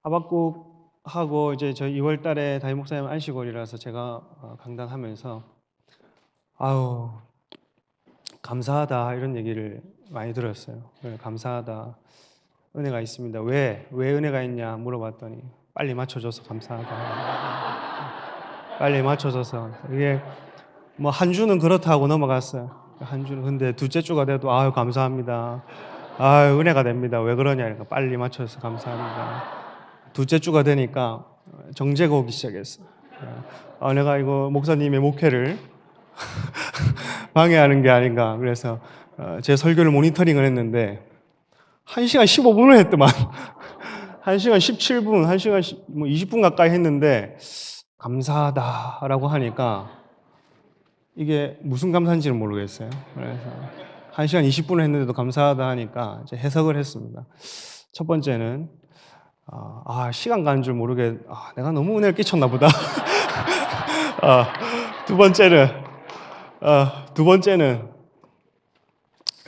하박국하고 이제 저희 2월 달에 담임 목사님 안식월이라서 제가 강단하면서 아유 감사하다 이런 얘기를 많이 들었어요. 감사하다. 은혜가 있습니다. 왜 은혜가 있냐 물어봤더니 빨리 맞춰줘서 감사하다. 빨리 맞춰줘서 이게 뭐 한 주는 그렇다 하고 넘어갔어요. 한 주는 근데 둘째 주가 돼도 아유 감사합니다. 아유 은혜가 됩니다. 왜 그러냐 그러니까 빨리 맞춰줘서 감사합니다. 둘째 주가 되니까 정죄가 오기 시작했어. 내가 이거 목사님의 목회를 방해하는 게 아닌가. 그래서 제 설교를 모니터링을 했는데 1시간 15분을 했더만 1시간 17분, 1시간 20분 가까이 했는데 감사하다라고 하니까 이게 무슨 감사인지는 모르겠어요. 그래서 1시간 20분을 했는데도 감사하다 하니까 이제 해석을 했습니다. 첫 번째는 시간 가는 줄 모르게 내가 너무 은혜를 끼쳤나 보다. 두 번째는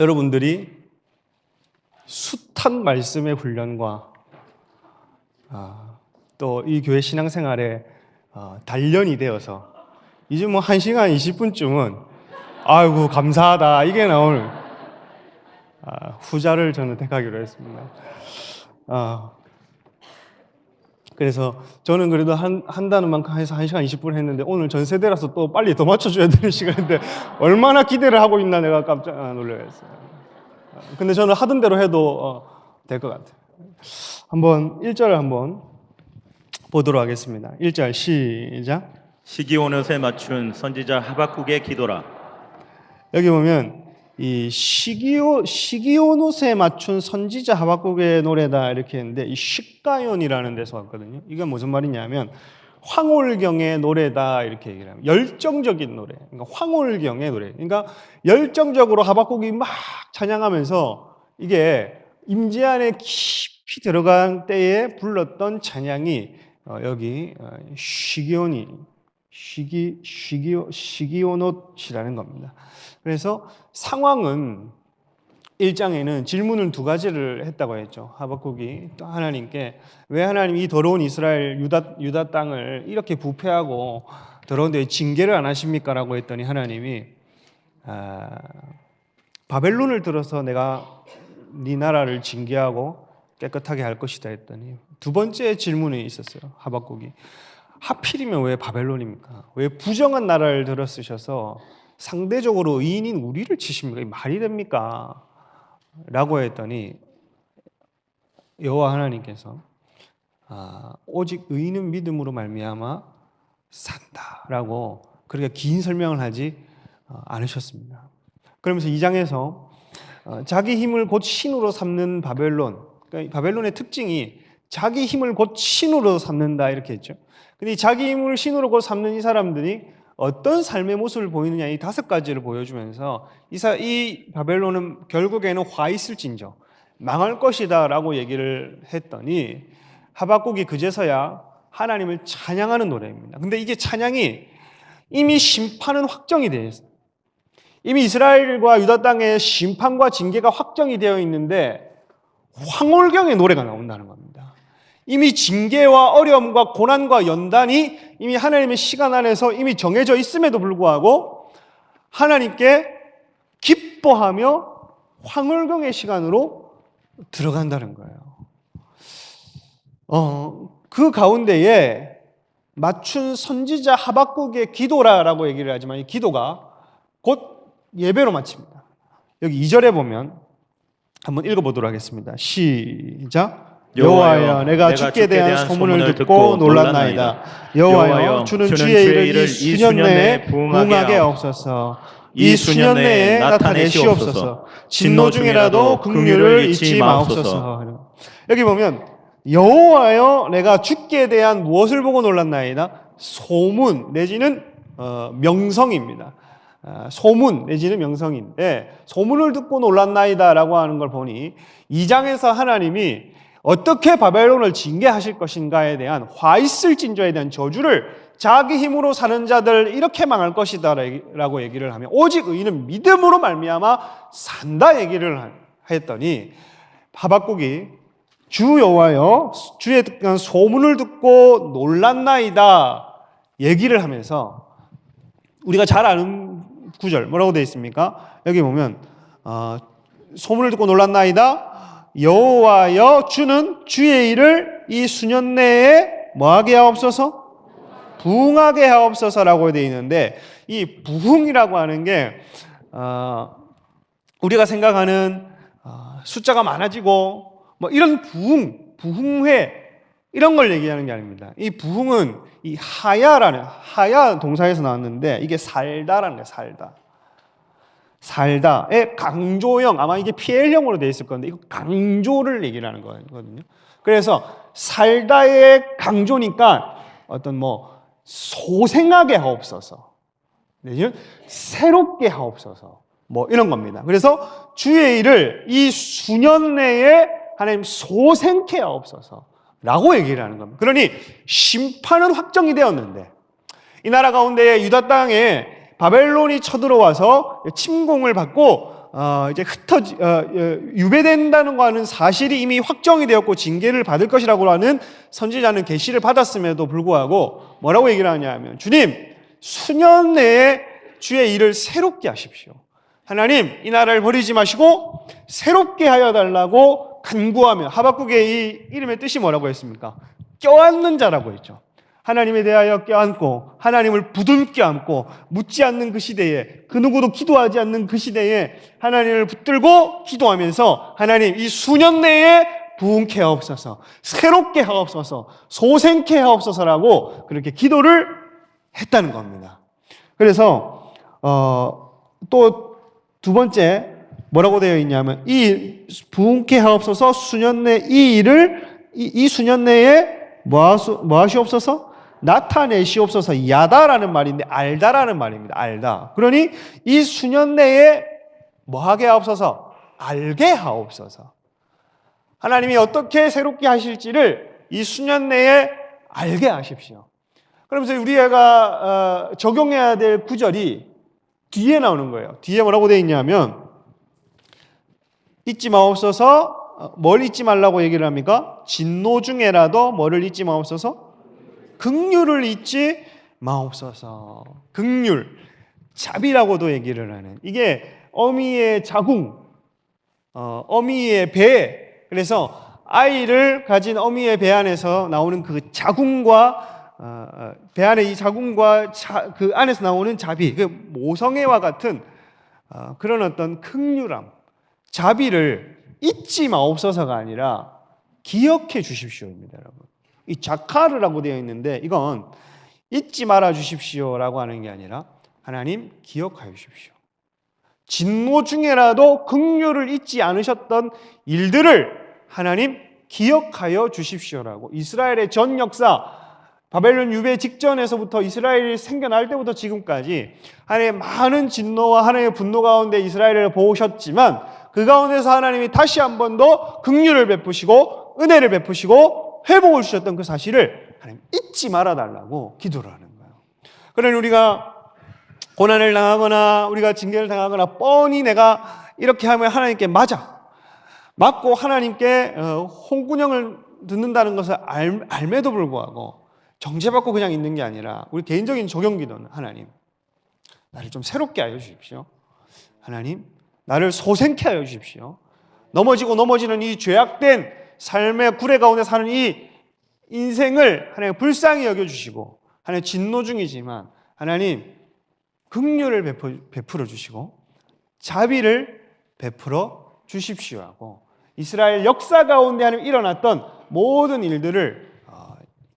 여러분들이 숱한 말씀의 훈련과 또 이 교회 신앙생활에 단련이 되어서 이제 뭐 1시간 20분쯤은 아이고 감사하다 이게 나오는 후자를 저는 택하기로 했습니다. 그래서 저는 그래도 한다는 만큼 해서 1시간 20분 했는데 오늘 전 세대라서 또 빨리 더 맞춰줘야 되는 시간인데 얼마나 기대를 하고 있나 내가 깜짝 놀라겠어요. 근데 저는 하던 대로 해도 될 것 같아요. 한번 1절을 한번 보도록 하겠습니다. 1절 시작. 시기온옷에 맞춘 선지자 하박국의 기도라. 여기 보면 이 시기온옷에 맞춘 선지자 하박국의 노래다 이렇게 했는데 이 식가연이라는 데서 왔거든요. 이건 무슨 말이냐면 황홀경의 노래다 이렇게 얘기를 합니다. 열정적인 노래. 그러니까 황홀경의 노래. 그러니까 열정적으로 하박국이 막 찬양하면서 이게 임재 안에 깊이 들어간 때에 불렀던 찬양이 여기 시기온옷이라는 겁니다. 그래서 상황은 1장에는 질문을 2가지를 했다고 했죠. 하박국이 또 하나님께 왜 하나님 이 더러운 이스라엘 유다 땅을 이렇게 부패하고 더러운데 징계를 안 하십니까? 라고 했더니 하나님이 바벨론을 들어서 내가 네 나라를 징계하고 깨끗하게 할 것이다 했더니 두 번째 질문이 있었어요. 하박국이 하필이면 왜 바벨론입니까? 왜 부정한 나라를 들어 쓰셔서 상대적으로 의인인 우리를 치십니까? 말이 됩니까? 라고 했더니 여호와 하나님께서 오직 의인은 믿음으로 말미암아 산다라고 그렇게 긴 설명을 하지 않으셨습니다. 그러면서 2장에서 자기 힘을 곧 신으로 삼는 바벨론, 그러니까 바벨론의 특징이 자기 힘을 곧 신으로 삼는다 이렇게 했죠. 근데 자기 힘을 신으로 곧 삼는 이 사람들이 어떤 삶의 모습을 보이느냐 이 5가지를 보여주면서 이 바벨론은 결국에는 화 있을진저 망할 것이다 라고 얘기를 했더니 하박국이 그제서야 하나님을 찬양하는 노래입니다. 근데 이게 찬양이 이미 심판은 확정이 되어 있어요. 이미 이스라엘과 유다 땅의 심판과 징계가 확정이 되어 있는데 황홀경의 노래가 나온다는 겁니다. 이미 징계와 어려움과 고난과 연단이 이미 하나님의 시간 안에서 이미 정해져 있음에도 불구하고 하나님께 기뻐하며 황홀경의 시간으로 들어간다는 거예요. 그 가운데에 맞춘 선지자 하박국의 기도라고 얘기를 하지만 이 기도가 곧 예배로 마칩니다. 여기 2절에 보면 한번 읽어보도록 하겠습니다. 시작. 여호와여 내가 주께 대한 소문을 듣고 놀랐나이다. 여호와여 주는 주의 일을 이 수년 내에 부응하게 하옵소서. 이 수년 내에 나타내시옵소서. 진노 중이라도 긍휼을 잊지 마옵소서. 여기 보면 여호와여 내가 주께 대한 무엇을 보고 놀랐나이다? 소문 내지는 명성입니다. 소문 내지는 명성인데 소문을 듣고 놀랐나이다 라고 하는 걸 보니 2장에서 하나님이 어떻게 바벨론을 징계하실 것인가에 대한 화 있을 진저에 대한 저주를 자기 힘으로 사는 자들 이렇게 망할 것이다 라고 얘기를 하며 오직 의인은 믿음으로 말미암아 산다 얘기를 했더니 하박국이 주 여호와여 주의 소문을 듣고 놀랐나이다 얘기를 하면서 우리가 잘 아는 구절 뭐라고 되어 있습니까? 여기 보면 소문을 듣고 놀랐나이다 여호와여 주는 주의 일을 이 수년 내에 뭐하게 하옵소서? 부흥하게 하옵소서라고 되어 있는데 이 부흥이라고 하는 게 우리가 생각하는 숫자가 많아지고 뭐 이런 부흥회 이런 걸 얘기하는 게 아닙니다. 이 부흥은 이 하야 동사에서 나왔는데 이게 살다라는 거예요. 살다의 강조형 아마 이게 PL형으로 되어 있을 건데 이거 강조를 얘기를 하는 거거든요. 그래서 살다의 강조니까 어떤 뭐 소생하게 하옵소서 내지는 새롭게 하옵소서 뭐 이런 겁니다. 그래서 주의 일을 이 수년 내에 하나님 소생케 하옵소서 라고 얘기를 하는 겁니다. 그러니 심판은 확정이 되었는데 이 나라 가운데 유다 땅에 바벨론이 쳐들어와서 침공을 받고 이제 유배된다는 거는 사실이 이미 확정이 되었고 징계를 받을 것이라고 하는 선지자는 계시를 받았음에도 불구하고 뭐라고 얘기를 하냐면 주님 수년 내에 주의 일을 새롭게 하십시오. 하나님 이 나라를 버리지 마시고 새롭게 하여 달라고 간구하며 하박국의 이 이름의 뜻이 뭐라고 했습니까? 껴안는 자라고 했죠. 하나님에 대하여 껴안고 하나님을 부둥켜 안고 묻지 않는 그 시대에 그 누구도 기도하지 않는 그 시대에 하나님을 붙들고 기도하면서 하나님 이 수년 내에 부흥케 하옵소서 새롭게 하옵소서 소생케 하옵소서라고 그렇게 기도를 했다는 겁니다. 그래서 또 두 번째 뭐라고 되어 있냐면 이 부흥케 하옵소서 수년 내 이 일을 이 수년 내에 뭐하시옵소서? 나타내시옵소서. 야다라는 말인데 알다라는 말입니다. 알다. 그러니 이 수년 내에 뭐하게 하옵소서? 알게 하옵소서. 하나님이 어떻게 새롭게 하실지를 이 수년 내에 알게 하십시오. 그러면서 우리가 적용해야 될 구절이 뒤에 나오는 거예요. 뒤에 뭐라고 되어 있냐면 잊지 마옵소서. 뭘 잊지 말라고 얘기를 합니까? 진노 중에라도 뭐를 잊지 마옵소서? 긍휼을 잊지 마옵소서. 긍휼, 자비라고도 얘기를 하는 이게 어미의 자궁, 어미의 배. 그래서 아이를 가진 어미의 배 안에서 나오는 그 자궁과 배 안에 이 자궁과 그 안에서 나오는 자비, 그 모성애와 같은 그런 어떤 긍휼함, 자비를 잊지 마옵소서가 아니라 기억해 주십시오입니다, 여러분. 이 자카르라고 되어 있는데 이건 잊지 말아 주십시오라고 하는 게 아니라 하나님 기억하여 주십시오. 진노 중에라도 긍휼을 잊지 않으셨던 일들을 하나님 기억하여 주십시오라고 이스라엘의 전 역사 바벨론 유배 직전에서부터 이스라엘이 생겨날 때부터 지금까지 하나님의 많은 진노와 하나님의 분노 가운데 이스라엘을 보셨지만 그 가운데서 하나님이 다시 한 번 더 긍휼을 베푸시고 은혜를 베푸시고 회복을 주셨던 그 사실을 하나님 잊지 말아달라고 기도를 하는 거예요. 그러니 우리가 고난을 당하거나 우리가 징계를 당하거나 뻔히 내가 이렇게 하면 하나님께 맞고 하나님께 홍군형을 듣는다는 것을 알매도 불구하고 정죄받고 그냥 있는 게 아니라 우리 개인적인 적용 기도는 하나님 나를 좀 새롭게 하여 주십시오. 하나님 나를 소생케 하여 주십시오. 넘어지는 이 죄악된 삶의 구레 가운데 사는 이 인생을 하나님 불쌍히 여겨주시고 하나님 진노 중이지만 하나님 긍휼을 베풀어 주시고 자비를 베풀어 주십시오 하고 이스라엘 역사 가운데 하나님 일어났던 모든 일들을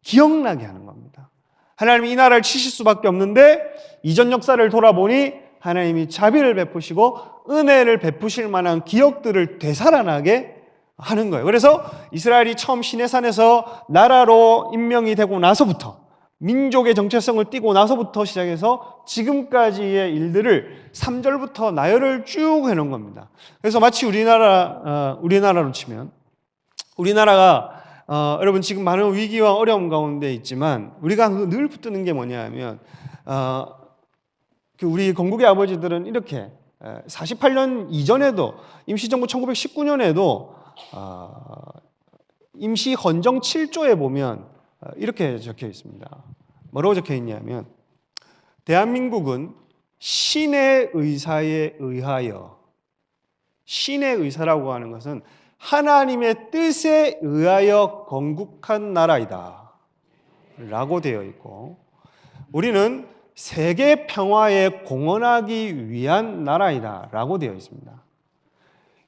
기억나게 하는 겁니다. 하나님이 이 나라를 치실 수밖에 없는데 이전 역사를 돌아보니 하나님이 자비를 베푸시고 은혜를 베푸실 만한 기억들을 되살아나게 하는 거예요. 그래서 이스라엘이 처음 시내산에서 나라로 임명이 되고 나서부터 민족의 정체성을 띠고 나서부터 시작해서 지금까지의 일들을 3절부터 나열을 쭉 해놓은 겁니다. 그래서 마치 우리나라로 치면 우리나라가 여러분 지금 많은 위기와 어려움 가운데 있지만 우리가 늘 붙드는 게 뭐냐면 우리 건국의 아버지들은 이렇게 48년 이전에도 임시정부 1919년에도 임시 헌정 7조에 보면 이렇게 적혀 있습니다. 뭐라고 적혀 있냐면 대한민국은 신의 의사에 의하여, 신의 의사라고 하는 것은 하나님의 뜻에 의하여 건국한 나라이다 라고 되어 있고, 우리는 세계 평화에 공헌하기 위한 나라이다 라고 되어 있습니다.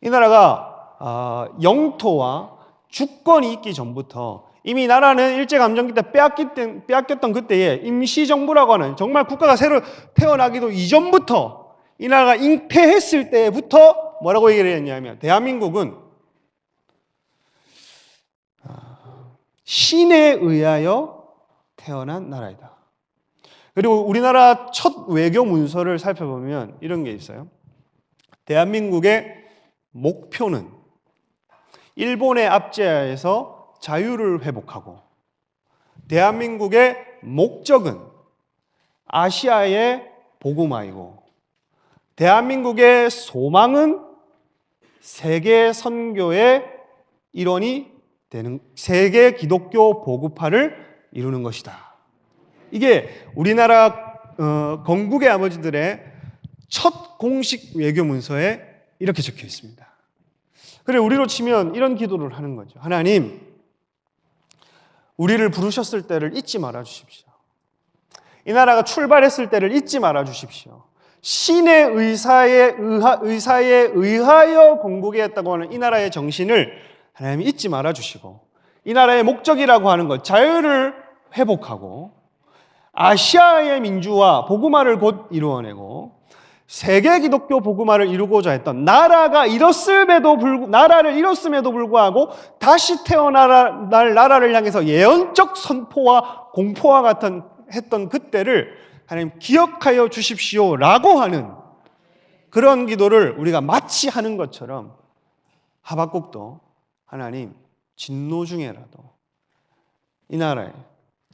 이 나라가 영토와 주권이 있기 전부터 이미 나라는 일제감정기 때 빼앗겼던 그때에 임시정부라고 하는, 정말 국가가 새로 태어나기도 이전부터 이 나라가 잉태했을 때부터 뭐라고 얘기를 했냐면 대한민국은 신에 의하여 태어난 나라이다. 그리고 우리나라 첫 외교 문서를 살펴보면 이런 게 있어요. 대한민국의 목표는 일본의 압제하에서 자유를 회복하고, 대한민국의 목적은 아시아의 복음화이고, 대한민국의 소망은 세계 선교의 일원이 되는, 세계 기독교 보급화를 이루는 것이다. 이게 우리나라 건국의 아버지들의 첫 공식 외교 문서에 이렇게 적혀 있습니다. 그래, 우리로 치면 이런 기도를 하는 거죠. 하나님, 우리를 부르셨을 때를 잊지 말아 주십시오. 이 나라가 출발했을 때를 잊지 말아 주십시오. 신의 의사에 의하여 건국했다고 하는 이 나라의 정신을 하나님이 잊지 말아 주시고, 이 나라의 목적이라고 하는 것, 자유를 회복하고 아시아의 민주화, 복음화를 곧 이루어내고 세계 기독교 복음화를 이루고자 했던 나라를 잃었음에도 불구하고 다시 태어날 나라를 향해서 예언적 선포와 공포와 같은 했던 그때를 하나님 기억하여 주십시오라고 하는 그런 기도를 우리가 마치 하는 것처럼 하박국도 하나님 진노 중에라도 이 나라에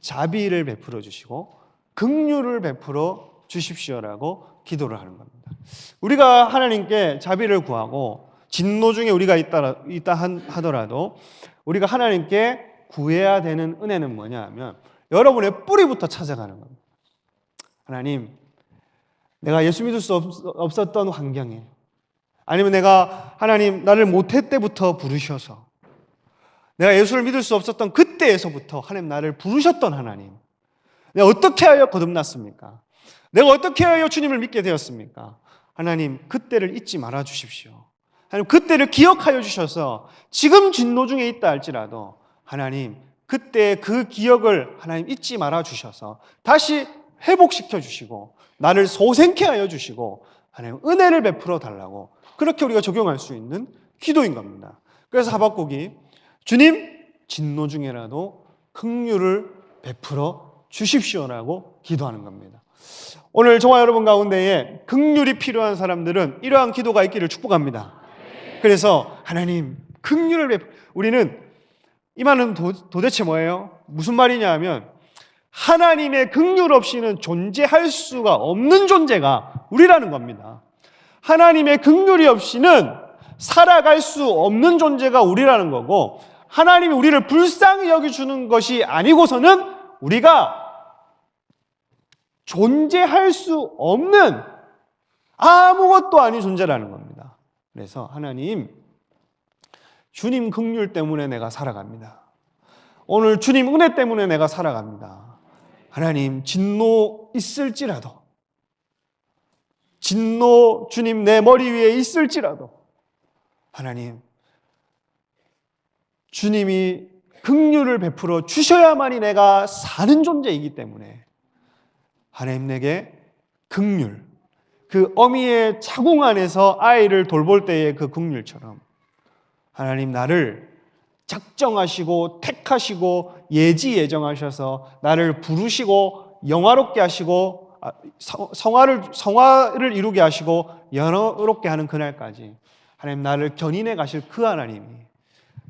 자비를 베풀어 주시고 긍휼을 베풀어 주십시오라고 기도를 하는 겁니다. 우리가 하나님께 자비를 구하고 진노 중에 우리가 있다 하더라도 우리가 하나님께 구해야 되는 은혜는 뭐냐 하면 여러분의 뿌리부터 찾아가는 겁니다. 하나님, 내가 예수 믿을 수 없었던 환경에, 아니면 내가 하나님 나를 모태 때부터 부르셔서 내가 예수를 믿을 수 없었던 그때에서부터 하나님 나를 부르셨던 하나님, 내가 어떻게 하여 거듭났습니까? 내가 어떻게 하여 주님을 믿게 되었습니까? 하나님, 그때를 잊지 말아 주십시오. 하나님, 그때를 기억하여 주셔서 지금 진노 중에 있다 할지라도 하나님, 그때 그 기억을 하나님 잊지 말아 주셔서 다시 회복시켜 주시고 나를 소생케 하여 주시고 하나님 은혜를 베풀어 달라고, 그렇게 우리가 적용할 수 있는 기도인 겁니다. 그래서 하박국이 주님, 진노 중에라도 긍휼을 베풀어 주십시오라고 기도하는 겁니다. 오늘 저와 여러분 가운데에 긍휼이 필요한 사람들은 이러한 기도가 있기를 축복합니다. 그래서 하나님 긍휼을 우리는 이 말은 도대체 뭐예요? 무슨 말이냐 하면 하나님의 긍휼 없이는 존재할 수가 없는 존재가 우리라는 겁니다. 하나님의 긍휼이 없이는 살아갈 수 없는 존재가 우리라는 거고, 하나님이 우리를 불쌍히 여겨주는 것이 아니고서는 우리가 존재할 수 없는 아무것도 아닌 존재라는 겁니다. 그래서 하나님, 주님 긍휼 때문에 내가 살아갑니다. 오늘 주님 은혜 때문에 내가 살아갑니다. 하나님, 진노 있을지라도, 진노 주님 내 머리 위에 있을지라도 하나님, 주님이 긍휼을 베풀어 주셔야만이 내가 사는 존재이기 때문에 하나님 내게 긍휼, 그 어미의 자궁 안에서 아이를 돌볼 때의 그 긍휼처럼 하나님 나를 작정하시고 택하시고 예정하셔서 나를 부르시고 영화롭게 하시고 성화를 이루게 하시고 영화롭게 하는 그날까지 하나님 나를 견인해 가실 그 하나님이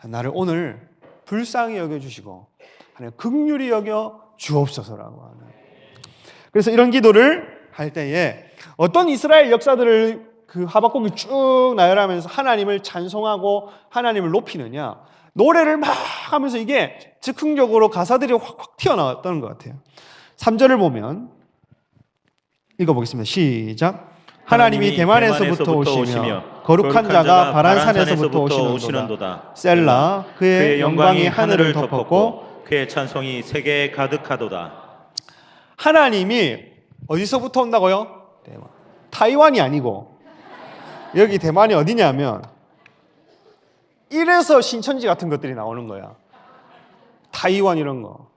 나를 오늘 불쌍히 여겨주시고 하나님 긍휼히 여겨 주옵소서라고 하는, 그래서 이런 기도를 할 때에 어떤 이스라엘 역사들을 그 하박국이 쭉 나열하면서 하나님을 찬송하고 하나님을 높이느냐, 노래를 막 하면서 이게 즉흥적으로 가사들이 확확 튀어나왔다는 것 같아요. 3절을 보면 읽어보겠습니다. 시작. 하나님이 대만에서부터 오시며 거룩한 자가 바란산에서부터 오시는도다. 셀라. 그의 영광이 하늘을 덮었고 그의 찬송이 세계에 가득하도다. 하나님이 어디서부터 온다고요? 대만. 타이완이 아니고 여기 대만이 어디냐면 이래서 신천지 같은 것들이 나오는 거야. 타이완 이런 거.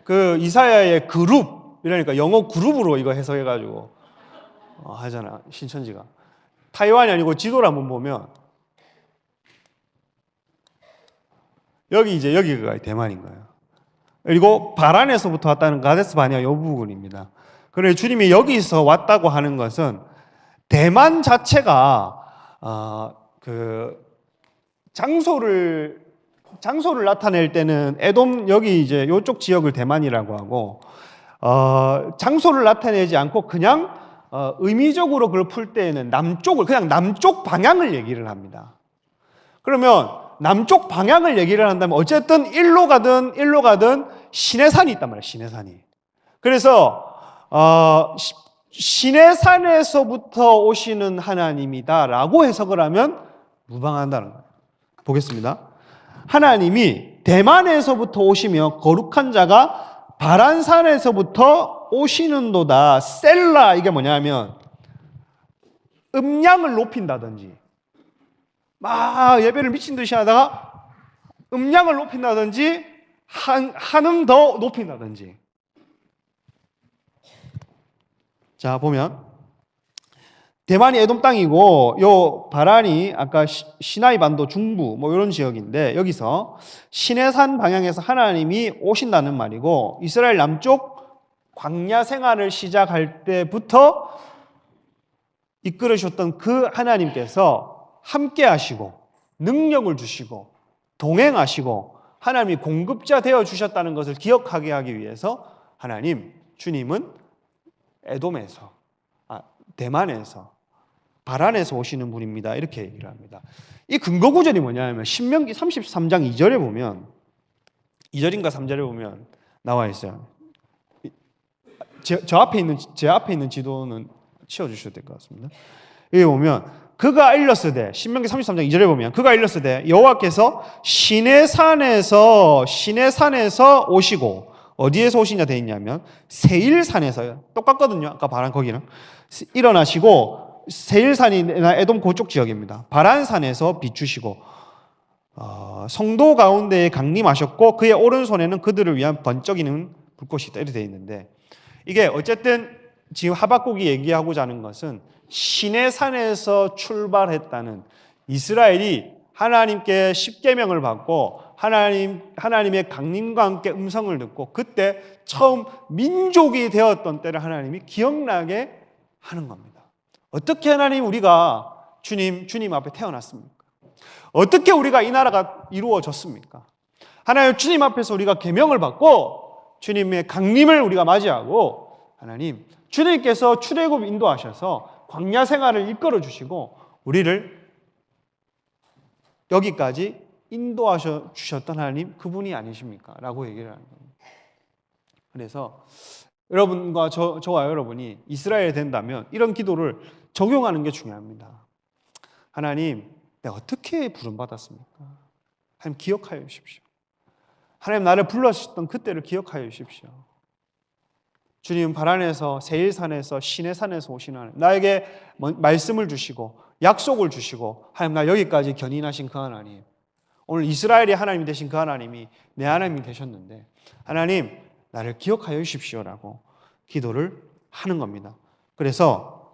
그 이사야의 그룹 이러니까 영어 그룹으로 이거 해석해가지고 하잖아 신천지가. 타이완이 아니고 지도를 한번 보면 여기 이제 여기가 대만인 거예요. 그리고 바란에서부터 왔다는 가데스 바네아 이 부분입니다. 그래 주님이 여기서 왔다고 하는 것은 대만 자체가 그 장소를 나타낼 때는 에돔 여기 이제 이쪽 지역을 대만이라고 하고 장소를 나타내지 않고 그냥 의미적으로 그걸 풀 때에는 남쪽을 그냥 남쪽 방향을 얘기를 합니다. 그러면 남쪽 방향을 얘기를 한다면 어쨌든 일로 가든 시내산이 있단 말이에요. 시내산이. 그래서 시내산에서부터 오시는 하나님이다라고 해석을 하면 무방한다는 거예요. 보겠습니다. 하나님이 대만에서부터 오시며 거룩한 자가 바란산에서부터 오시는도다. 셀라 이게 뭐냐면 음량을 높인다든지 막 예배를 미친 듯이 하다가 음량을 높인다든지 한음 더 높인다든지. 자 보면 대만이 에돔 땅이고 요 바란이 아까 시나이 반도 중부 뭐 이런 지역인데 여기서 시내산 방향에서 하나님이 오신다는 말이고 이스라엘 남쪽 광야 생활을 시작할 때부터 이끌으셨던 그 하나님께서 함께 하시고 능력을 주시고 동행하시고 하나님이 공급자 되어 주셨다는 것을 기억하게 하기 위해서 주님은 에돔에서 대만에서 바란에서 오시는 분입니다. 이렇게 얘기를 합니다. 이 근거 구절이 뭐냐면 신명기 33장 2절에 보면 2절인가 3절에 보면 나와 있어요. 제 앞에 있는 지도는 치워주셔도 될 것 같습니다. 여기 보면 그가 일렀으되 신명기 33장 2절에 보면 그가 일렀으되 여호와께서 시내산에서 오시고 어디에서 오시냐 돼 있냐면 세일산에서요. 똑같거든요. 아까 바란 거기는 일어나시고 세일산이나 에돔 그쪽 지역입니다. 바란산에서 비추시고 성도 가운데에 강림하셨고 그의 오른손에는 그들을 위한 번쩍이는 불꽃이 있다 이렇게 돼 있는데 이게 어쨌든 지금 하박국이 얘기하고자 하는 것은 시내산에서 출발했다는 이스라엘이 하나님께 십계명을 받고 하나님의 강림과 함께 음성을 듣고 그때 처음 민족이 되었던 때를 하나님이 기억나게 하는 겁니다. 어떻게 하나님 우리가 주님 앞에 태어났습니까? 어떻게 우리가 이 나라가 이루어졌습니까? 하나님 주님 앞에서 우리가 계명을 받고 주님의 강림을 우리가 맞이하고 하나님 주님께서 출애굽 인도하셔서 광야 생활을 이끌어 주시고 우리를 여기까지 인도하셔 주셨던 하나님 그분이 아니십니까? 라고 얘기를 하는 겁니다. 그래서 여러분과 저와 여러분이 이스라엘이 된다면 이런 기도를 적용하는 게 중요합니다. 하나님, 내가 어떻게 부름받았습니까? 하나님 기억하여 주십시오. 하나님 나를 불러주셨던 그때를 기억하여 주십시오. 주님 바란에서 세일산에서 시내산에서 오시는 하나님 나에게 말씀을 주시고 약속을 주시고 하나님 나 여기까지 견인하신 그 하나님 오늘 이스라엘의 하나님이 되신 그 하나님이 내 하나님이 되셨는데 하나님 나를 기억하여 주십시오라고 기도를 하는 겁니다. 그래서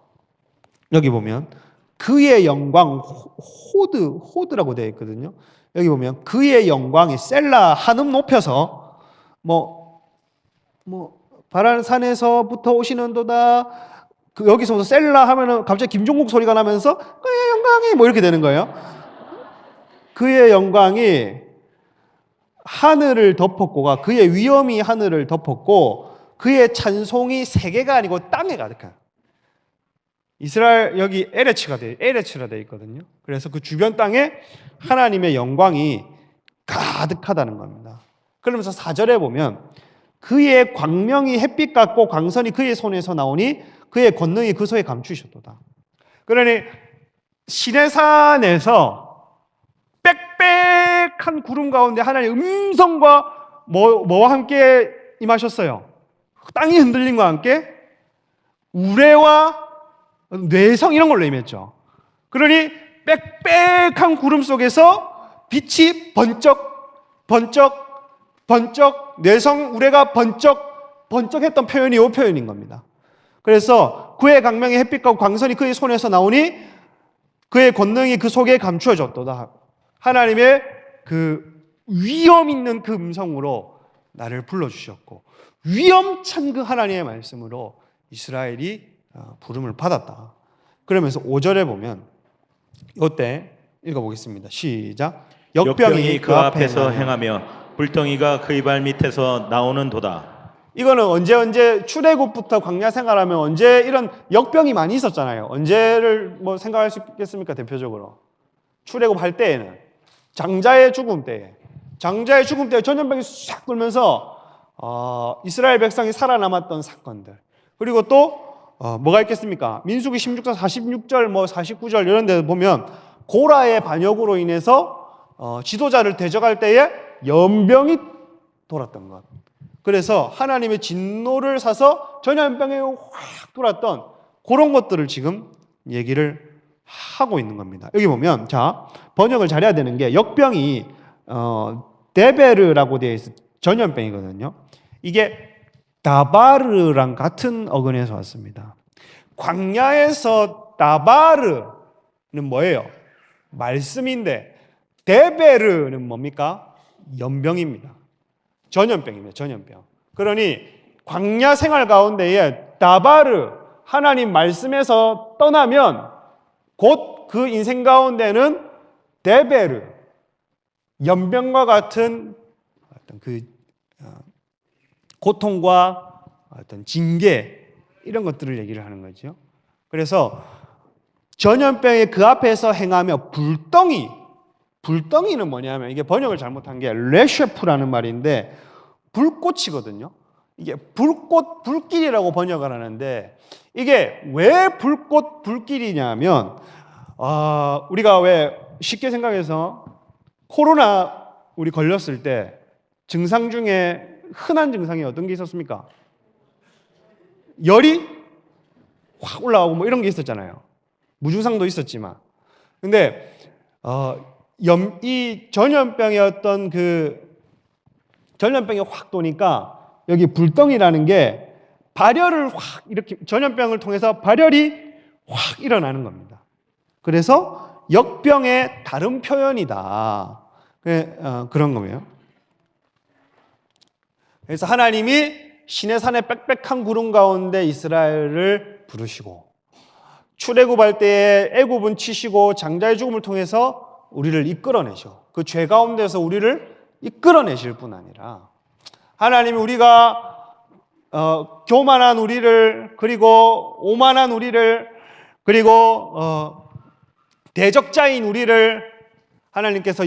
여기 보면 그의 영광 호드라고 되어 있거든요. 여기 보면 그의 영광이 셀라 한음 높여서 바란산에서부터 오시는도다. 여기서부터 셀라 하면은 갑자기 김종국 소리가 나면서 그의 영광이 이렇게 되는 거예요. 그의 영광이 하늘을 덮었고가 그의 위엄이 하늘을 덮었고 그의 찬송이 세계가 아니고 땅에 가득한. 이스라엘 여기 에레츠라 되어 있거든요. 그래서 그 주변 땅에 하나님의 영광이 가득하다는 겁니다. 그러면서 4절에 보면 그의 광명이 햇빛 같고 광선이 그의 손에서 나오니 그의 권능이 그 손에 감추셨도다. 그러니 시내산에서 빽빽한 구름 가운데 하나님의 음성과 뭐와 함께 임하셨어요? 땅이 흔들림과 함께 우레와 뇌성 이런 걸로 임했죠. 그러니 빽빽한 구름 속에서 빛이 번쩍 뇌성 우레가 번쩍했던 표현이 이 표현인 겁니다. 그래서 그의 강명의 햇빛과 광선이 그의 손에서 나오니 그의 권능이 그 속에 감추어졌도다. 하나님의 그 위엄 있는 그 음성으로 나를 불러주셨고 위엄찬 그 하나님의 말씀으로 이스라엘이 부름을 받았다. 그러면서 5절에 보면 이때 읽어보겠습니다. 시작. 역병이 그 앞에서 행하며 불덩이가 그의 발 밑에서 나오는 도다. 이거는 언제 출애굽부터 광야 생활하면 언제 이런 역병이 많이 있었잖아요. 언제를 뭐 생각할 수 있겠습니까? 대표적으로 출애굽 할 때에는 장자의 죽음 때에 전염병이 싹 돌면서 이스라엘 백성이 살아남았던 사건들. 그리고 또 뭐가 있겠습니까? 민수기 16장 46절 49절 이런 데 보면 고라의 반역으로 인해서 지도자를 대적할 때에 연병이 돌았던 것. 그래서 하나님의 진노를 사서 전염병에 확 돌았던 그런 것들을 지금 얘기를 하고 있는 겁니다. 여기 보면 자 번역을 잘해야 되는 게 역병이 데베르라고 되어 있어 전염병이거든요. 이게 다바르랑 같은 어근에서 왔습니다. 광야에서 다바르는 뭐예요? 말씀인데 데베르는 뭡니까? 연병입니다. 전염병입니다. 전염병. 그러니 광야 생활 가운데에 다바르 하나님 말씀에서 떠나면 곧 그 인생 가운데는 데베르 연병과 같은 어떤 그 고통과 어떤 징계 이런 것들을 얘기를 하는 거죠. 그래서 전염병이 그 앞에서 행하며 불덩이는 뭐냐면 이게 번역을 잘못한 게 레셰프라는 말인데 불꽃이거든요. 이게 불길이라고 번역을 하는데 이게 왜 불길이냐면 우리가 왜 쉽게 생각해서 코로나 우리 걸렸을 때 증상 중에 흔한 증상이 어떤 게 있었습니까? 열이 확 올라오고 뭐 이런 게 있었잖아요. 무증상도 있었지만. 근데 이 전염병의 어떤 그 전염병이 확 도니까 여기 불덩이라는 게 발열을 확 이렇게 전염병을 통해서 발열이 확 일어나는 겁니다. 그래서 역병의 다른 표현이다. 그런 거예요. 그래서 하나님이 시내산의 빽빽한 구름 가운데 이스라엘을 부르시고 출애굽할 때에 애굽은 치시고 장자의 죽음을 통해서 우리를 이끌어내셔. 그 죄 가운데서 우리를 이끌어내실 뿐 아니라 하나님이 우리가 교만한 우리를 그리고 오만한 우리를 그리고 대적자인 우리를 하나님께서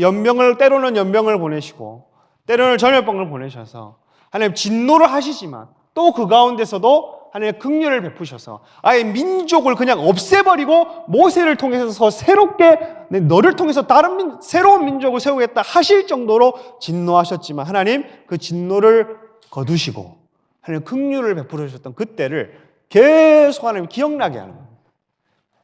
때로는 연병을 보내시고 때로는 전염병을 보내셔서 하나님 진노를 하시지만 또 그 가운데서도 하나님의 긍휼을 베푸셔서 아예 민족을 그냥 없애버리고 모세를 통해서 새롭게 너를 통해서 새로운 민족을 세우겠다 하실 정도로 진노하셨지만 하나님 그 진노를 거두시고 하나님 긍휼을 베풀어 주셨던 그때를 계속 하나님 기억나게 하는 겁니다.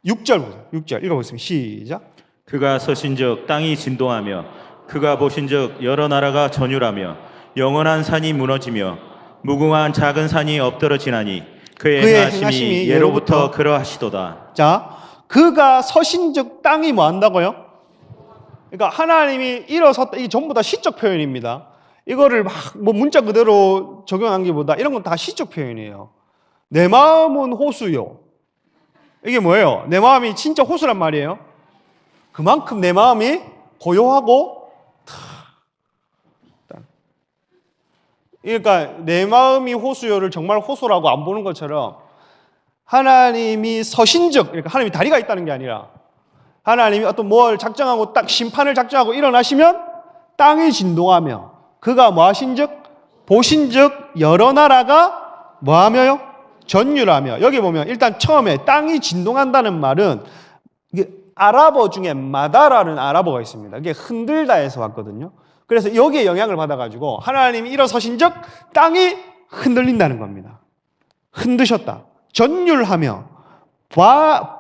6절 보세요. 6절 읽어보겠습니다. 시작. 그가 서신즉 땅이 진동하며 그가 보신즉 여러 나라가 전율하며 영원한 산이 무너지며 무궁한 작은 산이 엎드러지나니 그의 행하심이 예로부터 그러하시도다. 자, 그가 서신즉 땅이 뭐 한다고요? 그러니까 하나님이 일어섰다. 이게 전부 다 시적 표현입니다. 이거를 막 뭐 문자 그대로 적용한 게보다 이런 건 다 시적 표현이에요. 내 마음은 호수요. 이게 뭐예요? 내 마음이 진짜 호수란 말이에요. 그만큼 내 마음이 고요하고 그러니까 내 마음이 호수요를 정말 호수라고 안 보는 것처럼 하나님이 서신적 그러니까 하나님이 다리가 있다는 게 아니라 하나님이 어떤 뭘 작정하고 딱 심판을 작정하고 일어나시면 땅이 진동하며 그가 뭐하신즉 보신즉 여러 나라가 뭐하며요? 전율하며. 여기 보면 일단 처음에 땅이 진동한다는 말은 이게 아랍어 중에 마다라는 아랍어가 있습니다. 이게 흔들다에서 왔거든요. 그래서 여기에 영향을 받아가지고 하나님이 일어서신즉 땅이 흔들린다는 겁니다. 흔드셨다. 전율하며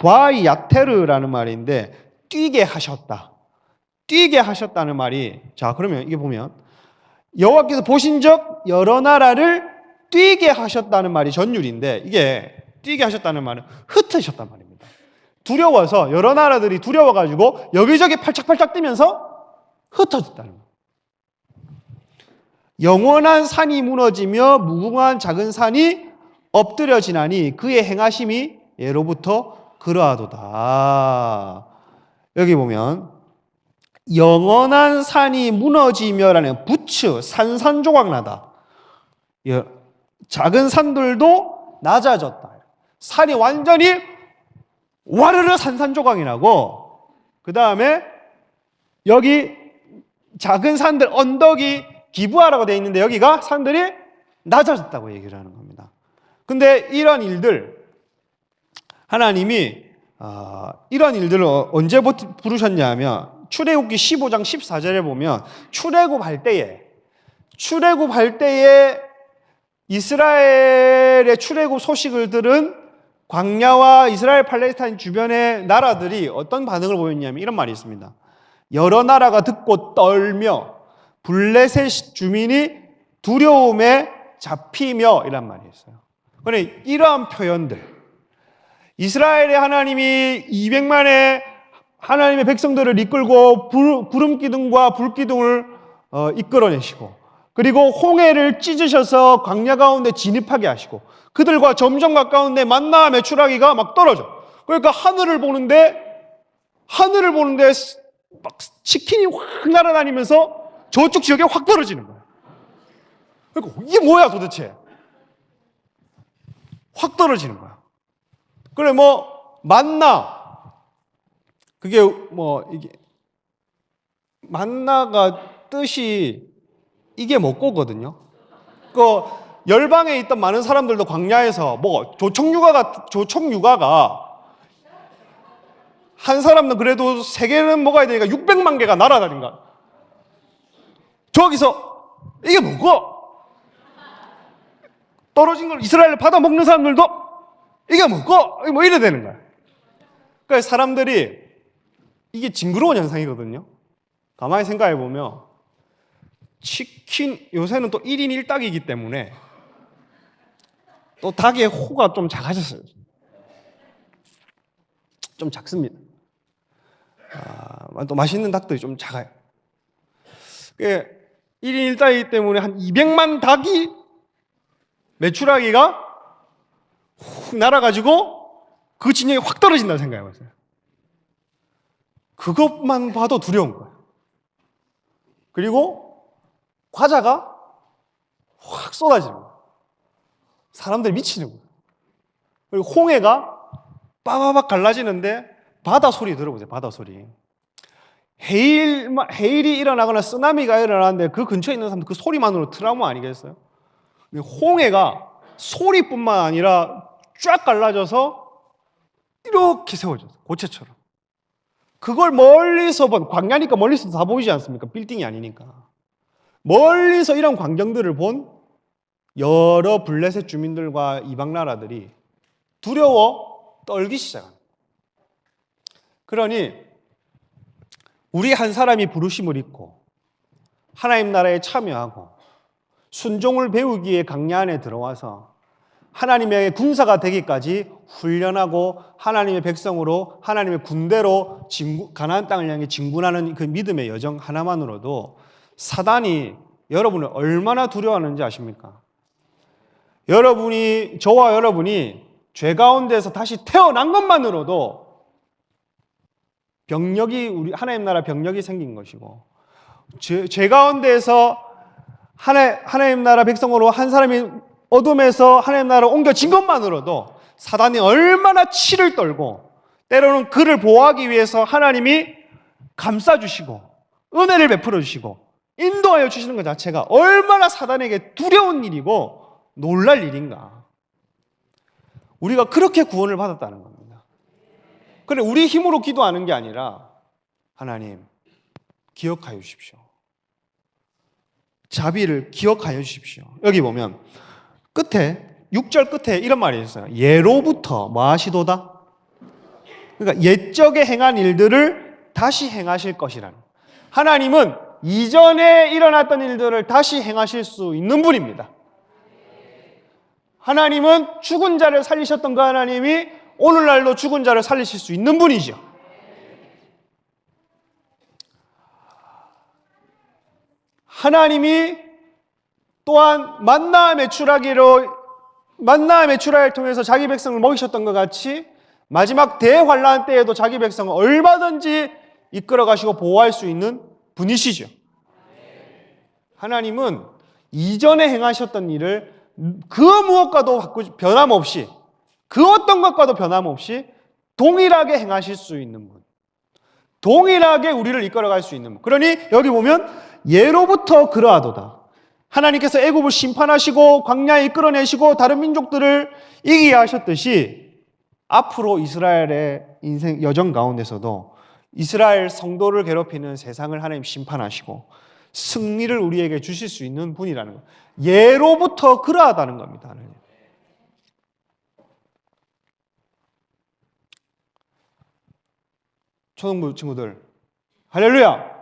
바이야테르라는 말인데 뛰게 하셨다. 뛰게 하셨다는 말이, 자 그러면 이게 보면 여호와께서 보신즉 여러 나라를 뛰게 하셨다는 말이 전율인데, 이게 뛰게 하셨다는 말은 흩으셨단 말입니다. 두려워서 여러 나라들이 두려워가지고 여기저기 팔짝팔짝 뛰면서 흩어졌다는 거예요. 영원한 산이 무너지며 무궁한 작은 산이 엎드려지나니 그의 행하심이 예로부터 그러하도다. 여기 보면 영원한 산이 무너지며라는 부츠 산산조각나다. 작은 산들도 낮아졌다. 산이 완전히 와르르 산산조각이 나고, 그 다음에 여기 작은 산들 언덕이 기부하라고 되어 있는데 여기가 산들이 낮아졌다고 얘기를 하는 겁니다. 근데 이런 일들, 하나님이 이런 일들을 언제 부르셨냐면 출애굽기 15장 14절에 보면 출애굽할 때에 이스라엘의 출애굽 소식을 들은 광야와 이스라엘 팔레스타인 주변의 나라들이 어떤 반응을 보였냐면 이런 말이 있습니다. 여러 나라가 듣고 떨며 블레셋 주민이 두려움에 잡히며 이란 말이 있어요. 그런데 이러한 표현들, 이스라엘의 하나님이 200만의 하나님의 백성들을 이끌고 구름기둥과 불기둥을 이끌어내시고, 그리고 홍해를 찢으셔서 광야 가운데 진입하게 하시고, 그들과 점점 가까운데 만나와 메추라기가 막 떨어져. 그러니까 하늘을 보는데 막 치킨이 확 날아다니면서 저쪽 지역에 확 떨어지는 거야. 그러니까 이게 뭐야 도대체? 확 떨어지는 거야. 그래 만나, 그게 이게 만나가 뜻이 이게 먹고거든요. 그 열방에 있던 많은 사람들도 광야에서 조총유가가 한 사람은 그래도 3개는 먹어야 되니까 600만 개가 날아다닌 거야. 저기서 이게 뭐고? 떨어진 걸 이스라엘을 받아 먹는 사람들도 이게 뭐고? 이래 되는 거야. 그러니까 사람들이, 이게 징그러운 현상이거든요. 가만히 생각해 보면 치킨, 요새는 또 1인 1닭이기 때문에 또 닭의 호가 좀 작아졌어요. 좀 작습니다. 또 맛있는 닭들이 좀 작아요. 1인 1닭이기 때문에 한 200만 닭이 메추라기가 훅 날아가지고 그 진영이 확 떨어진다는 생각해봤어요. 그것만 봐도 두려운 거예요. 그리고 과자가 확 쏟아지는 거예요. 사람들이 미치는 거예요. 그리고 홍해가 빠바박 갈라지는데 바다 소리 들어보세요. 바다 소리. 해일이 일어나거나 쓰나미가 일어나는데 그 근처에 있는 사람들 그 소리만으로 트라우마 아니겠어요? 홍해가 소리뿐만 아니라 쫙 갈라져서 이렇게 세워져요. 고체처럼. 그걸 멀리서 본, 광야니까 멀리서 다 보이지 않습니까? 빌딩이 아니니까. 멀리서 이런 광경들을 본 여러 블레셋 주민들과 이방 나라들이 두려워 떨기 시작합니다. 그러니 우리 한 사람이 부르심을 입고 하나님 나라에 참여하고 순종을 배우기에 광야 안에 들어와서 하나님의 군사가 되기까지 훈련하고 하나님의 백성으로, 하나님의 군대로 가나안 땅을 향해 진군하는 그 믿음의 여정 하나만으로도 사단이 여러분을 얼마나 두려워하는지 아십니까? 저와 여러분이 죄 가운데서 다시 태어난 것만으로도 우리 하나님 나라 병력이 생긴 것이고, 죄 가운데에서 하나님 나라 백성으로 한 사람이 어둠에서 하나님 나라로 옮겨진 것만으로도 사단이 얼마나 치를 떨고, 때로는 그를 보호하기 위해서 하나님이 감싸주시고 은혜를 베풀어 주시고 인도하여 주시는 것 자체가 얼마나 사단에게 두려운 일이고 놀랄 일인가. 우리가 그렇게 구원을 받았다는 겁니다. 그래, 우리 힘으로 기도하는 게 아니라 하나님 기억하여 주십시오. 자비를 기억하여 주십시오. 여기 보면 끝에 6절 끝에 이런 말이 있어요. 예로부터 뭐 하시도다? 그러니까 옛적에 행한 일들을 다시 행하실 것이라는. 하나님은 이전에 일어났던 일들을 다시 행하실 수 있는 분입니다. 하나님은 죽은 자를 살리셨던 그 하나님이 오늘날도 죽은 자를 살리실 수 있는 분이죠. 하나님이 또한 만나의 추라기를 통해서 자기 백성을 먹이셨던 것 같이 마지막 대환란 때에도 자기 백성을 얼마든지 이끌어 가시고 보호할 수 있는 분이시죠. 하나님은 이전에 행하셨던 일을 그 무엇과도 변함없이, 그 어떤 것과도 변함없이 동일하게 행하실 수 있는 분, 동일하게 우리를 이끌어갈 수 있는 분. 그러니 여기 보면 예로부터 그러하도다. 하나님께서 애굽을 심판하시고 광야에 이끌어내시고 다른 민족들을 이기게 하셨듯이 앞으로 이스라엘의 인생 여정 가운데서도 이스라엘 성도를 괴롭히는 세상을 하나님 심판하시고 승리를 우리에게 주실 수 있는 분이라는 것. 예로부터 그러하다는 겁니다. 하나님. 초등부 친구들, 할렐루야!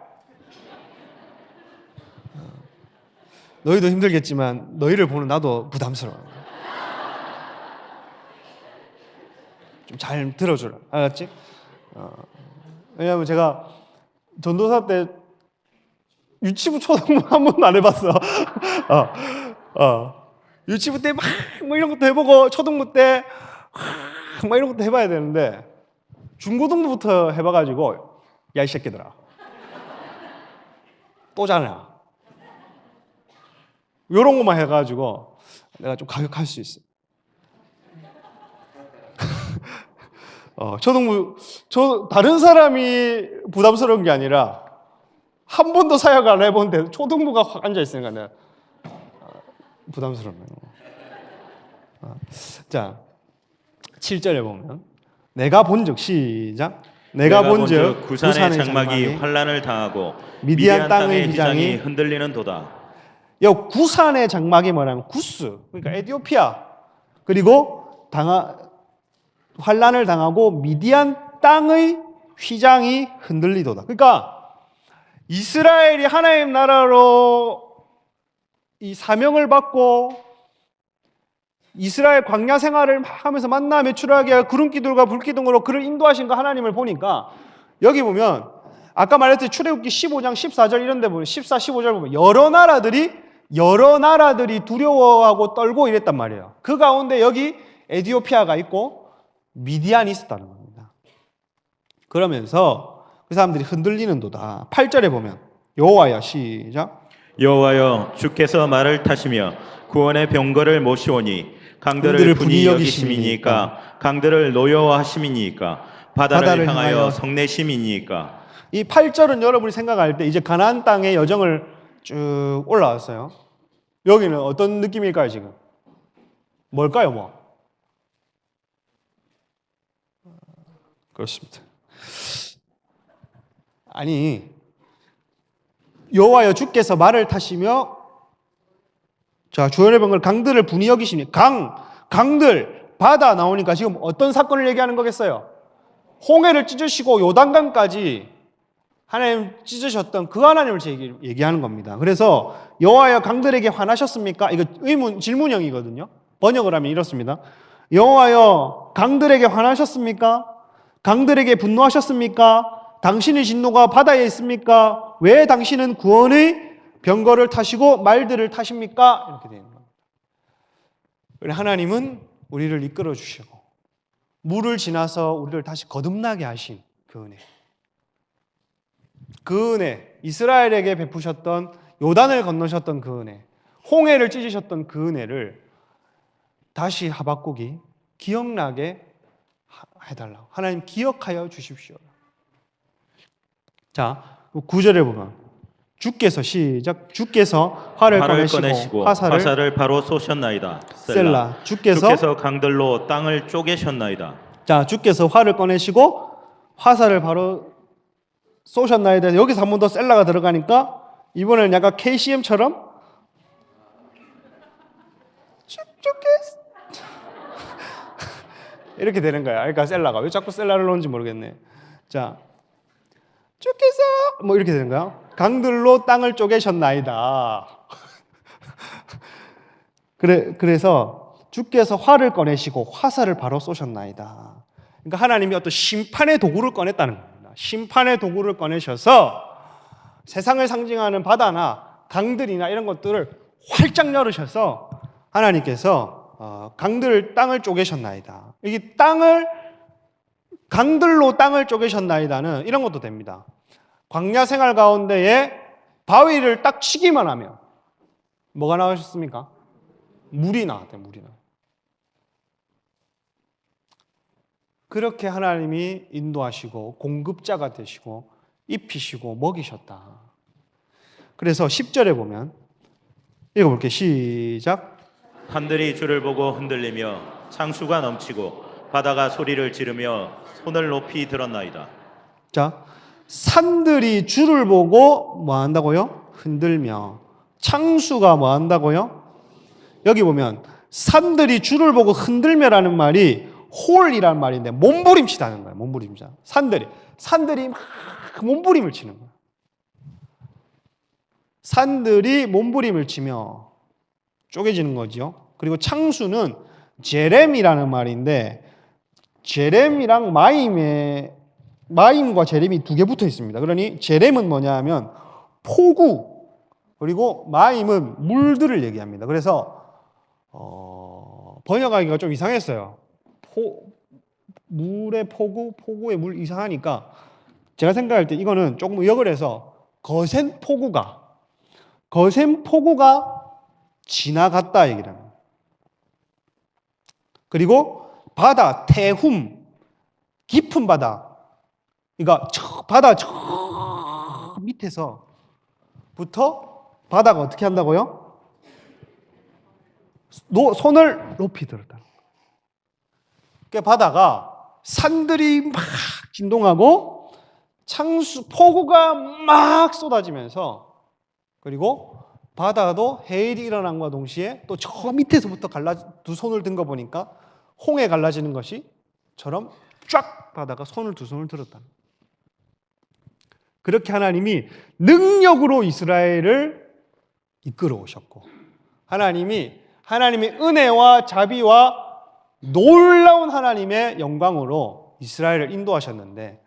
너희도 힘들겠지만 너희를 보는 나도 부담스러워. 좀 잘 들어주라. 알았지? 왜냐하면 제가 전도사 때 유치부 초등부 한 번도 안 해봤어. 유치부 때 막 뭐 이런 것도 해보고 초등부 때 막 이런 것도 해봐야 되는데 중고등부부터 해봐가지고 야 이 새끼들아 또잖아. 이런 것만 해가지고 내가 좀 가격할 수 있어. 다른 사람이 부담스러운 게 아니라 한 번도 사역 안 해본데 초등부가 확 앉아 있으니까 내가 부담스럽네요. 자, 7절에 보면 내가 본즉 시작. 내가 본즉 구산의 장막이 환란을 당하고 미디안 땅의 휘장이 흔들리는 도다. 이 구산의 장막이 뭐냐면 구스, 그러니까 에티오피아, 그리고 환란을 당하고 미디안 땅의 휘장이 흔들리도다. 그러니까 이스라엘이 하나님 나라로 이 사명을 받고 이스라엘 광야 생활을 막 하면서 만나 매출하게 구름기둥과 불기둥으로 그를 인도하신 그 하나님을 보니까 여기 보면 아까 말했듯이 출애굽기 15장 14절 이런 데 보면 14, 15절 보면 여러 나라들이 두려워하고 떨고 이랬단 말이에요. 그 가운데 여기 에티오피아가 있고 미디안이 있었다는 겁니다. 그러면서 그 사람들이 흔들리는 도다. 8절에 보면 여호와여 시작. 여호와여 주께서 말을 타시며 구원의 병거를 모시오니 강들을 분이 여기심이니까 강들을 노여워하심이니까 바다를 향하여 성내심이니까. 이 8절은 여러분이 생각할 때 이제 가나안 땅의 여정을 쭉 올라왔어요. 여기는 어떤 느낌일까요 지금? 뭘까요 뭐? 그렇습니다. 아니 여호와여 주께서 말을 타시며 자 주연의 병을 강들을 분이 여기시니 강들 바다 나오니까 지금 어떤 사건을 얘기하는 거겠어요? 홍해를 찢으시고 요단강까지 하나님 찢으셨던 그 하나님을 얘기하는 겁니다. 그래서 여호와여 강들에게 화나셨습니까? 이거 질문형이거든요. 번역을 하면 이렇습니다. 여호와여 강들에게 화나셨습니까? 강들에게 분노하셨습니까? 당신의 진노가 바다에 있습니까? 왜 당신은 구원의 병거를 타시고 말들을 타십니까? 이렇게 되는 겁니다. 하나님은 우리를 이끌어 주시고 물을 지나서 우리를 다시 거듭나게 하신 그 은혜. 그 은혜, 이스라엘에게 베푸셨던 요단을 건너셨던 그 은혜, 홍해를 찢으셨던 그 은혜를 다시 하박국이 기억나게 해달라고. 하나님 기억하여 주십시오. 자, 9절에 보면 주께서 시작. 주께서 활을 꺼내시고 화살을 바로 쏘셨나이다. 셀라. 주께서 강들로 땅을 쪼개셨나이다. 자, 주께서 활을 꺼내시고 화살을 바로 쏘셨나이다. 여기서 한 번 더 셀라가 들어가니까 이번에는 약간 KCM처럼 주께서 이렇게 되는 거야. 그러니까 셀라가 왜 자꾸 셀라를 넣는지 모르겠네. 자, 주께서 뭐 이렇게 되는 거야. 강들로 땅을 쪼개셨나이다. 그래서 주께서 활을 꺼내시고 화살을 바로 쏘셨나이다. 그러니까 하나님이 어떤 심판의 도구를 꺼냈다는 겁니다. 심판의 도구를 꺼내셔서 세상을 상징하는 바다나 강들이나 이런 것들을 활짝 열으셔서 하나님께서 땅을 쪼개셨나이다. 여기 강들로 땅을 쪼개셨나이다는 이런 것도 됩니다. 광야 생활 가운데에 바위를 딱 치기만 하면 뭐가 나오셨습니까? 물이 나왔대요. 물이 나. 그렇게 하나님이 인도하시고 공급자가 되시고 입히시고 먹이셨다. 그래서 10절에 보면 읽어볼게요. 시작. 하늘이 주를 보고 흔들리며 창수가 넘치고 바다가 소리를 지르며 손을 높이 들었나이다. 자, 산들이 주를 보고 뭐 한다고요? 흔들며. 창수가 뭐 한다고요? 여기 보면 산들이 주를 보고 흔들며라는 말이 홀이란 말인데 몸부림치다는 거예요. 몸부림치다. 산들이 막 몸부림을 치는 거예요. 산들이 몸부림을 치며 쪼개지는 거죠. 그리고 창수는 제렘이라는 말인데 제렘이랑 마임과 제렘이 두 개 붙어 있습니다. 그러니 제렘은 뭐냐 하면 폭우, 그리고 마임은 물들을 얘기합니다. 그래서 번역하기가 좀 이상했어요. 물의 폭우의 물 이상하니까 제가 생각할 때 이거는 조금 의역을 해서 거센 폭우가 지나갔다 얘기를 합니다. 그리고 바다, 태훔, 깊은 바다. 그러니까 바다 저 밑에서부터 바다가 어떻게 한다고요? 손을 높이 들었다. 그러니까 바다가 산들이 막 진동하고 폭우가 막 쏟아지면서 그리고 바다도 해일이 일어난과 동시에 또 저 밑에서부터 두 손을 든 거 보니까 홍해 갈라지는 것이처럼 쫙 바다가 두 손을 들었다. 그렇게 하나님이 능력으로 이스라엘을 이끌어 오셨고 하나님의 은혜와 자비와 놀라운 하나님의 영광으로 이스라엘을 인도하셨는데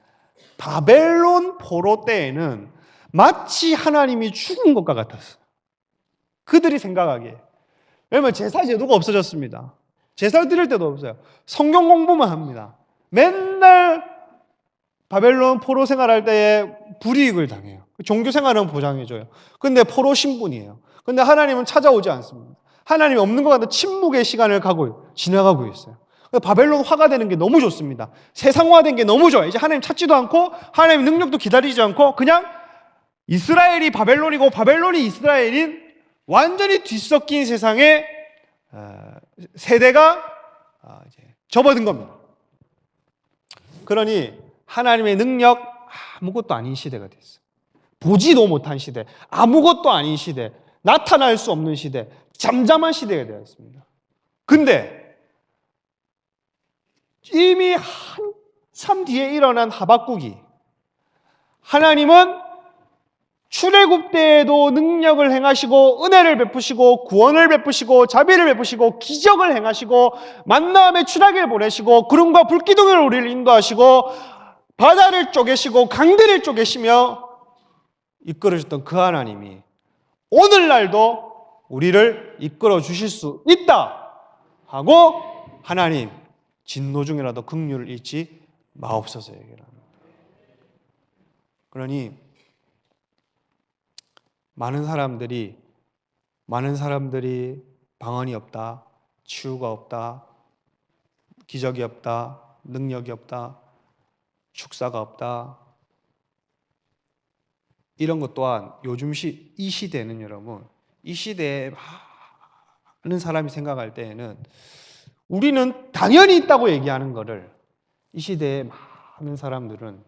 바벨론 포로 때에는 마치 하나님이 죽은 것과 같았어요. 그들이 생각하기에. 왜냐하면 제사 제도가 없어졌습니다. 제사 드릴 때도 없어요. 성경 공부만 합니다. 맨날 바벨론 포로 생활할 때에 불이익을 당해요. 종교 생활은 보장해줘요. 근데 포로 신분이에요. 근데 하나님은 찾아오지 않습니다. 하나님이 없는 것 같은 침묵의 시간을 지나가고 있어요. 바벨론 화가 되는 게 너무 좋습니다. 세상화된 게 너무 좋아요. 이제 하나님 찾지도 않고 하나님 능력도 기다리지 않고 그냥 이스라엘이 바벨론이고 바벨론이 이스라엘인 완전히 뒤섞인 세상에 세대가 이제 접어든 겁니다. 그러니 하나님의 능력 아무것도 아닌 시대가 됐어요. 보지도 못한 시대, 아무것도 아닌 시대, 나타날 수 없는 시대, 잠잠한 시대가 되었습니다. 근데 이미 한참 뒤에 일어난 하박국이 하나님은 출애굽 때에도 능력을 행하시고 은혜를 베푸시고 구원을 베푸시고 자비를 베푸시고 기적을 행하시고 만나함의 추락을 보내시고 구름과 불기둥으로 우리를 인도하시고 바다를 쪼개시고 강들을 쪼개시며 이끌어주셨던 그 하나님이 오늘날도 우리를 이끌어 주실 수 있다 하고 하나님 진노 중이라도 긍휼을 잊지 마옵소서 얘기를 합니다. 그러니 많은 사람들이 방언이 없다, 치유가 없다, 기적이 없다, 능력이 없다, 축사가 없다. 이런 것 또한 요즘 이 시대는 여러분, 이 시대에 많은 사람이 생각할 때에는 우리는 당연히 있다고 얘기하는 거를 이 시대에 많은 사람들은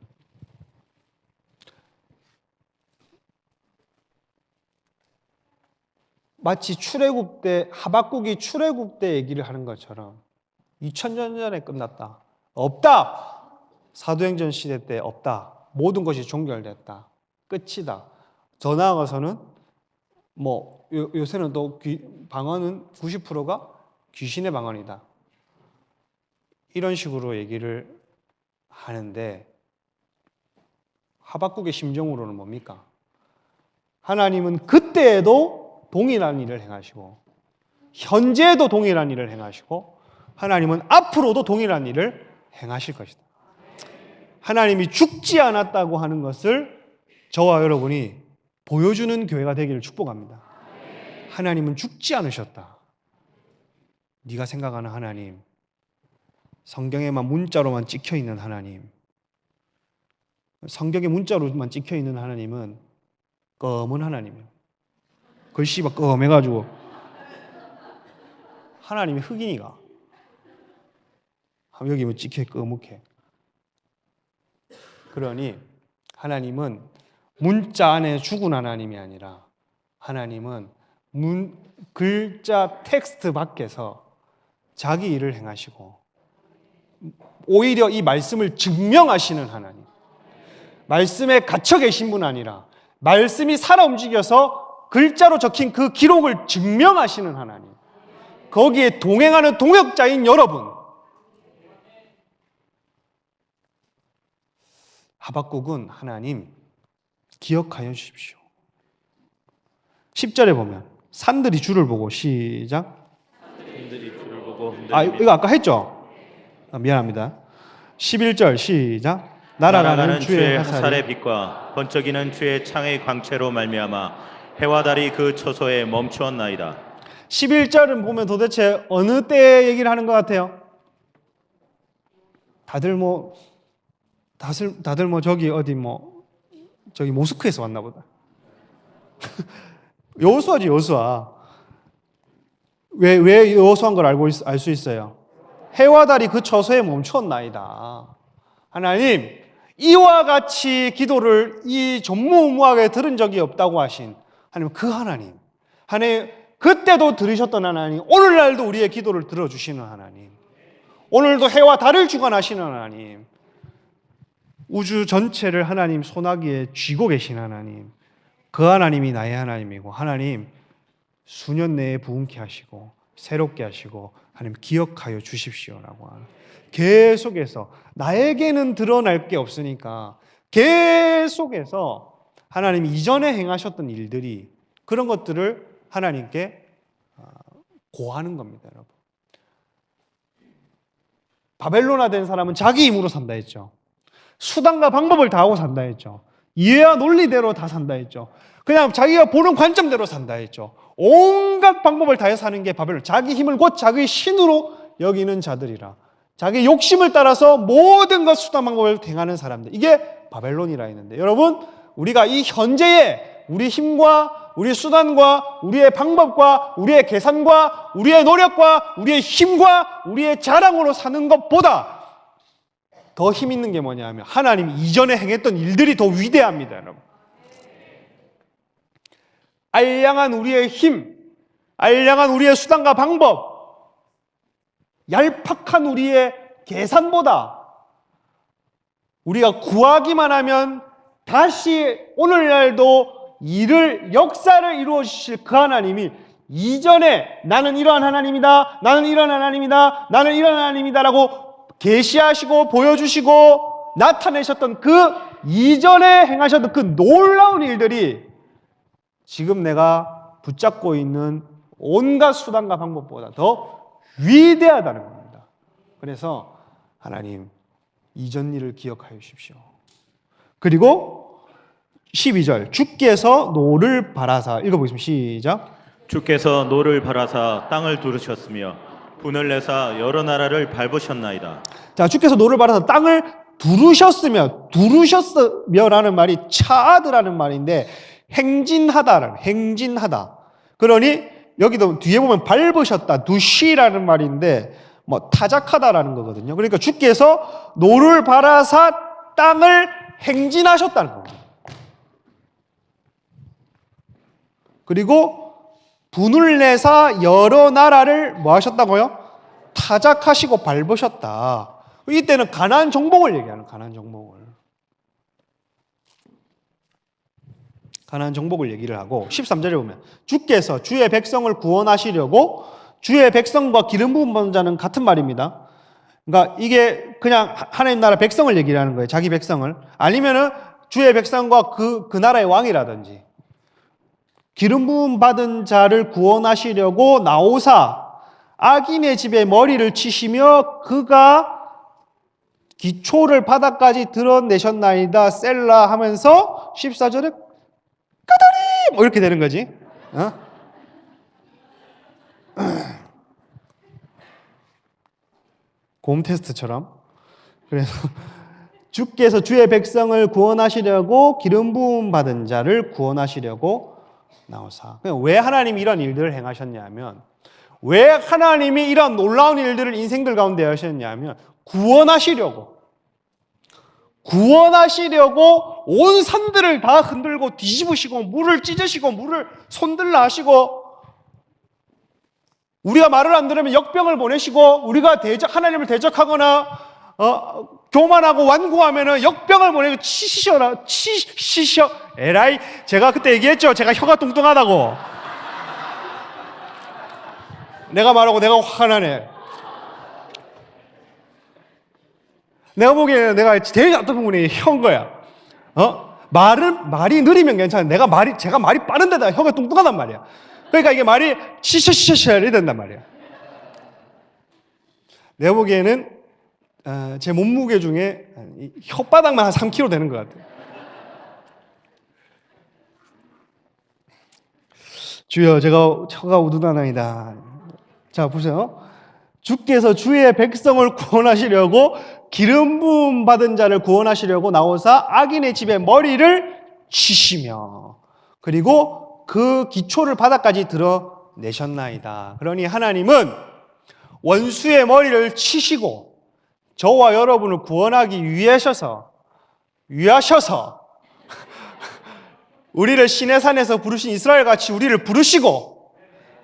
마치 출애굽 때 하박국이 출애굽 때 얘기를 하는 것처럼 2000년 전에 끝났다. 없다. 사도행전 시대 때 없다. 모든 것이 종결됐다. 끝이다. 더 나아가서는 요새는 또 방언은 90%가 귀신의 방언이다. 이런 식으로 얘기를 하는데 하박국의 심정으로는 뭡니까? 하나님은 그때에도 동일한 일을 행하시고 현재에도 동일한 일을 행하시고 하나님은 앞으로도 동일한 일을 행하실 것이다. 하나님이 죽지 않았다고 하는 것을 저와 여러분이 보여주는 교회가 되기를 축복합니다. 하나님은 죽지 않으셨다. 네가 생각하는 하나님, 성경에만 문자로만 찍혀있는 하나님, 성경에 문자로만 찍혀있는 하나님은 검은 하나님이에요. 글씨가 검해가지고 하나님이 흑인이가 여기 뭐 찍혀 검게. 그러니 하나님은 문자 안에 죽은 하나님이 아니라 하나님은 글자 텍스트 밖에서 자기 일을 행하시고 오히려 이 말씀을 증명하시는 하나님, 말씀에 갇혀 계신 분 아니라 말씀이 살아 움직여서 글자로 적힌 그 기록을 증명하시는 하나님, 거기에 동행하는 동역자인 여러분. 하박국은 하나님 기억하여 주십시오. 10절에 보면 산들이 주를 보고 시작. 산들이 주를 보고 흔들리며 이거 아까 했죠? 미안합니다. 11절 시작. 날아가는 주의 화살의 빛과 번쩍이는 주의 창의 광채로 말미암아 해와 달이 그 처소에 멈추었나이다. 11절은 보면 도대체 어느 때 얘기를 하는 것 같아요? 다들 저기 어디 저기 모스크에서 왔나 보다. 여호수아지, 여호수아. 왜 여호수아인 걸 알 수 있어요? 해와 달이 그 처소에 멈췄나이다. 하나님, 이와 같이 기도를 이 전무후무하게 들은 적이 없다고 하신 하나님, 그 하나님, 그때도 들으셨던 하나님, 오늘날도 우리의 기도를 들어주시는 하나님, 오늘도 해와 달을 주관하시는 하나님, 우주 전체를 하나님 손아귀에 쥐고 계신 하나님, 그 하나님이 나의 하나님이고, 하나님 수년 내에 부흥케 하시고 새롭게 하시고 하나님 기억하여 주십시오라고 하는, 계속해서 나에게는 드러날 게 없으니까 계속해서 하나님이 이전에 행하셨던 일들이, 그런 것들을 하나님께 고하는 겁니다. 여러분, 바벨론화 된 사람은 자기 힘으로 산다 했죠. 수단과 방법을 다하고 산다 했죠. 이해와 논리대로 다 산다 했죠. 그냥 자기가 보는 관점대로 산다 했죠. 온갖 방법을 다해서 사는 게 바벨론, 자기 힘을 곧 자기 신으로 여기는 자들이라, 자기 욕심을 따라서 모든 것 수단 방법을 행하는 사람들, 이게 바벨론이라 했는데, 여러분, 우리가 이 현재에 우리 힘과 우리 수단과 우리의 방법과 우리의 계산과 우리의 노력과 우리의 힘과 우리의 자랑으로 사는 것보다 더 힘 있는 게 뭐냐면 하나님 이전에 행했던 일들이 더 위대합니다. 여러분, 알량한 우리의 힘, 알량한 우리의 수단과 방법, 얄팍한 우리의 계산보다 우리가 구하기만 하면 다시 오늘날도 역사를 이루어 주실 그 하나님이 이전에 나는 이러한 하나님이다, 나는 이러한 하나님이다, 나는 이러한 하나님이다 라고 계시하시고 보여주시고 나타내셨던 그 이전에 행하셨던 그 놀라운 일들이 지금 내가 붙잡고 있는 온갖 수단과 방법보다 더 위대하다는 겁니다. 그래서 하나님 이전 일을 기억하여 주십시오. 그리고 12절, 주께서 노를 바라사, 읽어보겠습니다. 시작. 주께서 노를 바라사 땅을 두르셨으며 분을 내사 여러 나라를 밟으셨나이다. 자, 주께서 노를 바라사 땅을 두르셨으며라는 말이 차아드라는 말인데 행진하다. 그러니 여기도 뒤에 보면 밟으셨다, 두시라는 말인데 뭐 타작하다라는 거거든요. 그러니까 주께서 노를 바라사 땅을 행진하셨다는 겁니다. 그리고 분을 내사 여러 나라를 뭐 하셨다고요? 타작하시고 밟으셨다. 이때는 가나안 정복을 얘기하는 가나안 정복을. 가나안 정복을 얘기를 하고 13절에 보면 주께서 주의 백성을 구원하시려고 주의 백성과 기름 부음 받은 자는 같은 말입니다. 그러니까 이게 그냥 하나님 나라 백성을 얘기를 하는 거예요. 자기 백성을. 아니면은 주의 백성과 그 나라의 왕이라든지 기름 부음 받은 자를 구원하시려고 나오사 악인의 집에 머리를 치시며 그가 기초를 바닥까지 드러내셨나이다 셀라 하면서 14절에 까다리 뭐 이렇게 되는 거지. 곰 테스트처럼. 그래서 주께서 주의 백성을 구원하시려고 기름 부음 받은 자를 구원하시려고 나오사. 왜 하나님이 이런 일들을 행하셨냐면, 왜 하나님이 이런 놀라운 일들을 인생들 가운데 하셨냐면 구원하시려고 온 산들을 다 흔들고 뒤집으시고 물을 찢으시고 물을 손들라 하시고, 우리가 말을 안 들으면 역병을 보내시고, 우리가 하나님을 대적하거나 교만하고 완고하면은 역병을 보내고 치시셔. 에라이, 제가 그때 얘기했죠. 제가 혀가 뚱뚱하다고. 내가 말하고 내가 화가 나네. 내가 보기에는 내가 제일 나쁜 부분이 혀인 거야. 말이 느리면 괜찮아. 제가 말이 빠른 데다 혀가 뚱뚱하단 말이야. 그러니까 이게 말이 치셔 이래 된단 말이야. 내가 보기에는 제 몸무게 중에 혓바닥만 한 3kg 되는 것 같아요. 주여, 제가 혀가 우두나나이다. 자, 보세요. 주께서 주의 백성을 구원하시려고 기름 부음 받은 자를 구원하시려고 나오사 악인의 집에 머리를 치시며 그리고 그 기초를 바닥까지 드러내셨나이다. 그러니 하나님은 원수의 머리를 치시고 저와 여러분을 구원하기 위하셔서 우리를 시내산에서 부르신 이스라엘 같이 우리를 부르시고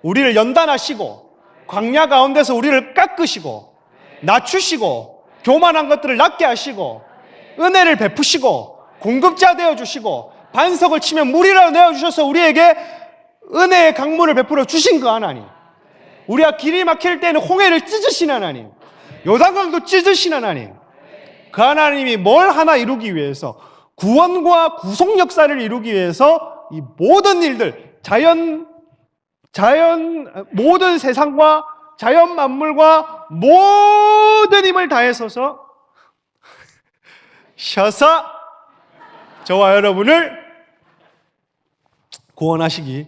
우리를 연단하시고 광야 가운데서 우리를 깎으시고 낮추시고 교만한 것들을 낮게 하시고 은혜를 베푸시고 공급자 되어주시고 반석을 치면 물이라도 내어주셔서 우리에게 은혜의 강물을 베풀어 주신 그 하나님, 우리가 길이 막힐 때는 홍해를 찢으신 하나님, 요단강도 찢으신 하나님, 그 하나님이 뭘 하나 이루기 위해서, 구원과 구속 역사를 이루기 위해서 이 모든 일들, 모든 세상과 자연 만물과 모든 힘을 다해서서 셔서 저와 여러분을 구원하시기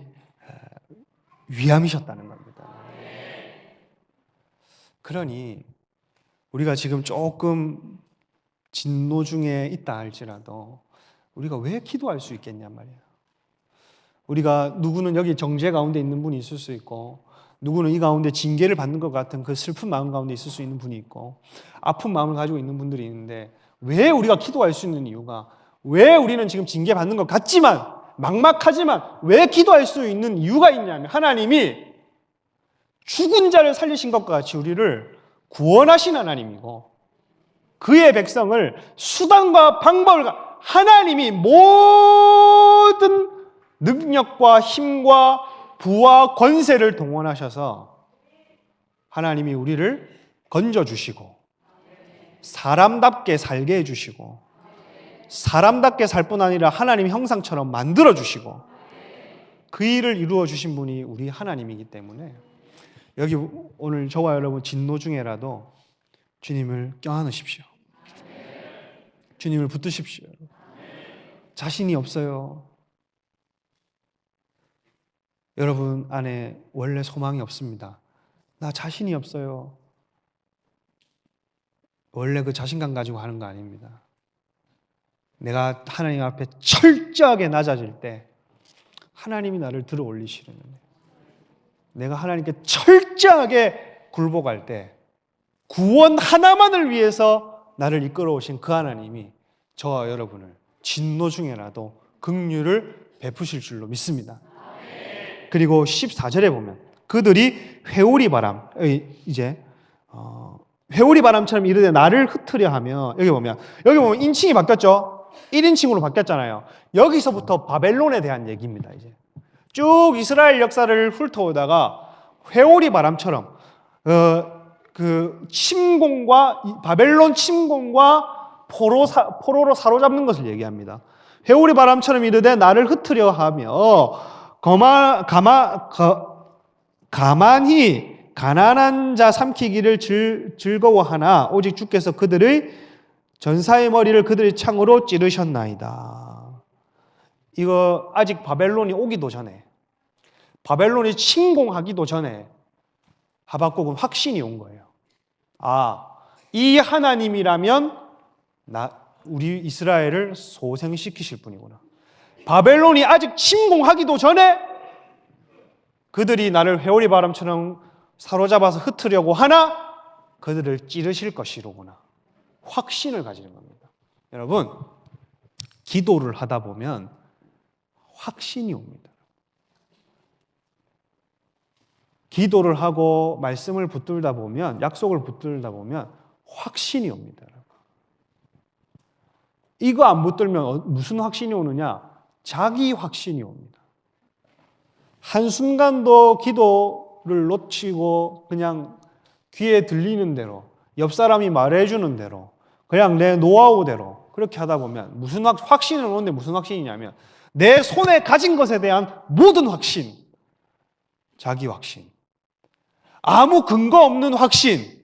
위함이셨다는 겁니다. 그러니 우리가 지금 조금 진노 중에 있다 할지라도 우리가 왜 기도할 수 있겠냔 말이에요. 우리가 누구는 여기 정죄 가운데 있는 분이 있을 수 있고, 누구는 이 가운데 징계를 받는 것 같은 그 슬픈 마음 가운데 있을 수 있는 분이 있고, 아픈 마음을 가지고 있는 분들이 있는데, 왜 우리가 기도할 수 있는 이유가, 왜 우리는 지금 징계받는 것 같지만 막막하지만 왜 기도할 수 있는 이유가 있냐면, 하나님이 죽은 자를 살리신 것과 같이 우리를 구원하신 하나님이고, 그의 백성을 수단과 방법을 하나님이 모든 능력과 힘과 부와 권세를 동원하셔서 하나님이 우리를 건져주시고 사람답게 살게 해주시고 사람답게 살 뿐 아니라 하나님 형상처럼 만들어주시고 그 일을 이루어주신 분이 우리 하나님이기 때문에 여기 오늘 저와 여러분 진노 중에라도 주님을 껴안으십시오. 주님을 붙드십시오. 자신이 없어요. 여러분 안에 원래 소망이 없습니다. 나 자신이 없어요. 원래 그 자신감 가지고 하는 거 아닙니다. 내가 하나님 앞에 철저하게 낮아질 때 하나님이 나를 들어 올리시는 거예요. 내가 하나님께 철저하게 굴복할 때 구원 하나만을 위해서 나를 이끌어 오신 그 하나님이 저와 여러분을 진노 중에라도 긍휼을 베푸실 줄로 믿습니다. 그리고 14절에 보면 그들이 회오리 바람, 이제 회오리 바람처럼 이르되 나를 흩으려 하며, 여기 보면 인칭이 바뀌었죠. 1인칭으로 바뀌었잖아요. 여기서부터 바벨론에 대한 얘기입니다. 이제 쭉 이스라엘 역사를 훑어오다가 회오리 바람처럼 그 침공과 바벨론 침공과 포로로 사로잡는 것을 얘기합니다. 회오리 바람처럼 이르되 나를 흩으려 하며 가만히 가난한 자 삼키기를 즐거워하나 오직 주께서 그들의 전사의 머리를 그들의 창으로 찌르셨나이다. 이거 아직 바벨론이 오기도 전에, 바벨론이 침공하기도 전에 하박국은 확신이 온 거예요. 아, 이 하나님이라면 우리 이스라엘을 소생시키실 분이구나. 바벨론이 아직 침공하기도 전에 그들이 나를 회오리 바람처럼 사로잡아서 흩으려고 하나 그들을 찌르실 것이로구나. 확신을 가지는 겁니다. 여러분, 기도를 하다 보면 확신이 옵니다. 기도를 하고 말씀을 붙들다 보면, 약속을 붙들다 보면 확신이 옵니다. 이거 안 붙들면 무슨 확신이 오느냐? 자기 확신이 옵니다. 한순간도 기도를 놓치고 그냥 귀에 들리는 대로, 옆 사람이 말해주는 대로, 그냥 내 노하우대로 그렇게 하다 보면 무슨 확신은 오는데 무슨 확신이냐면 내 손에 가진 것에 대한 모든 확신, 자기 확신. 아무 근거 없는 확신,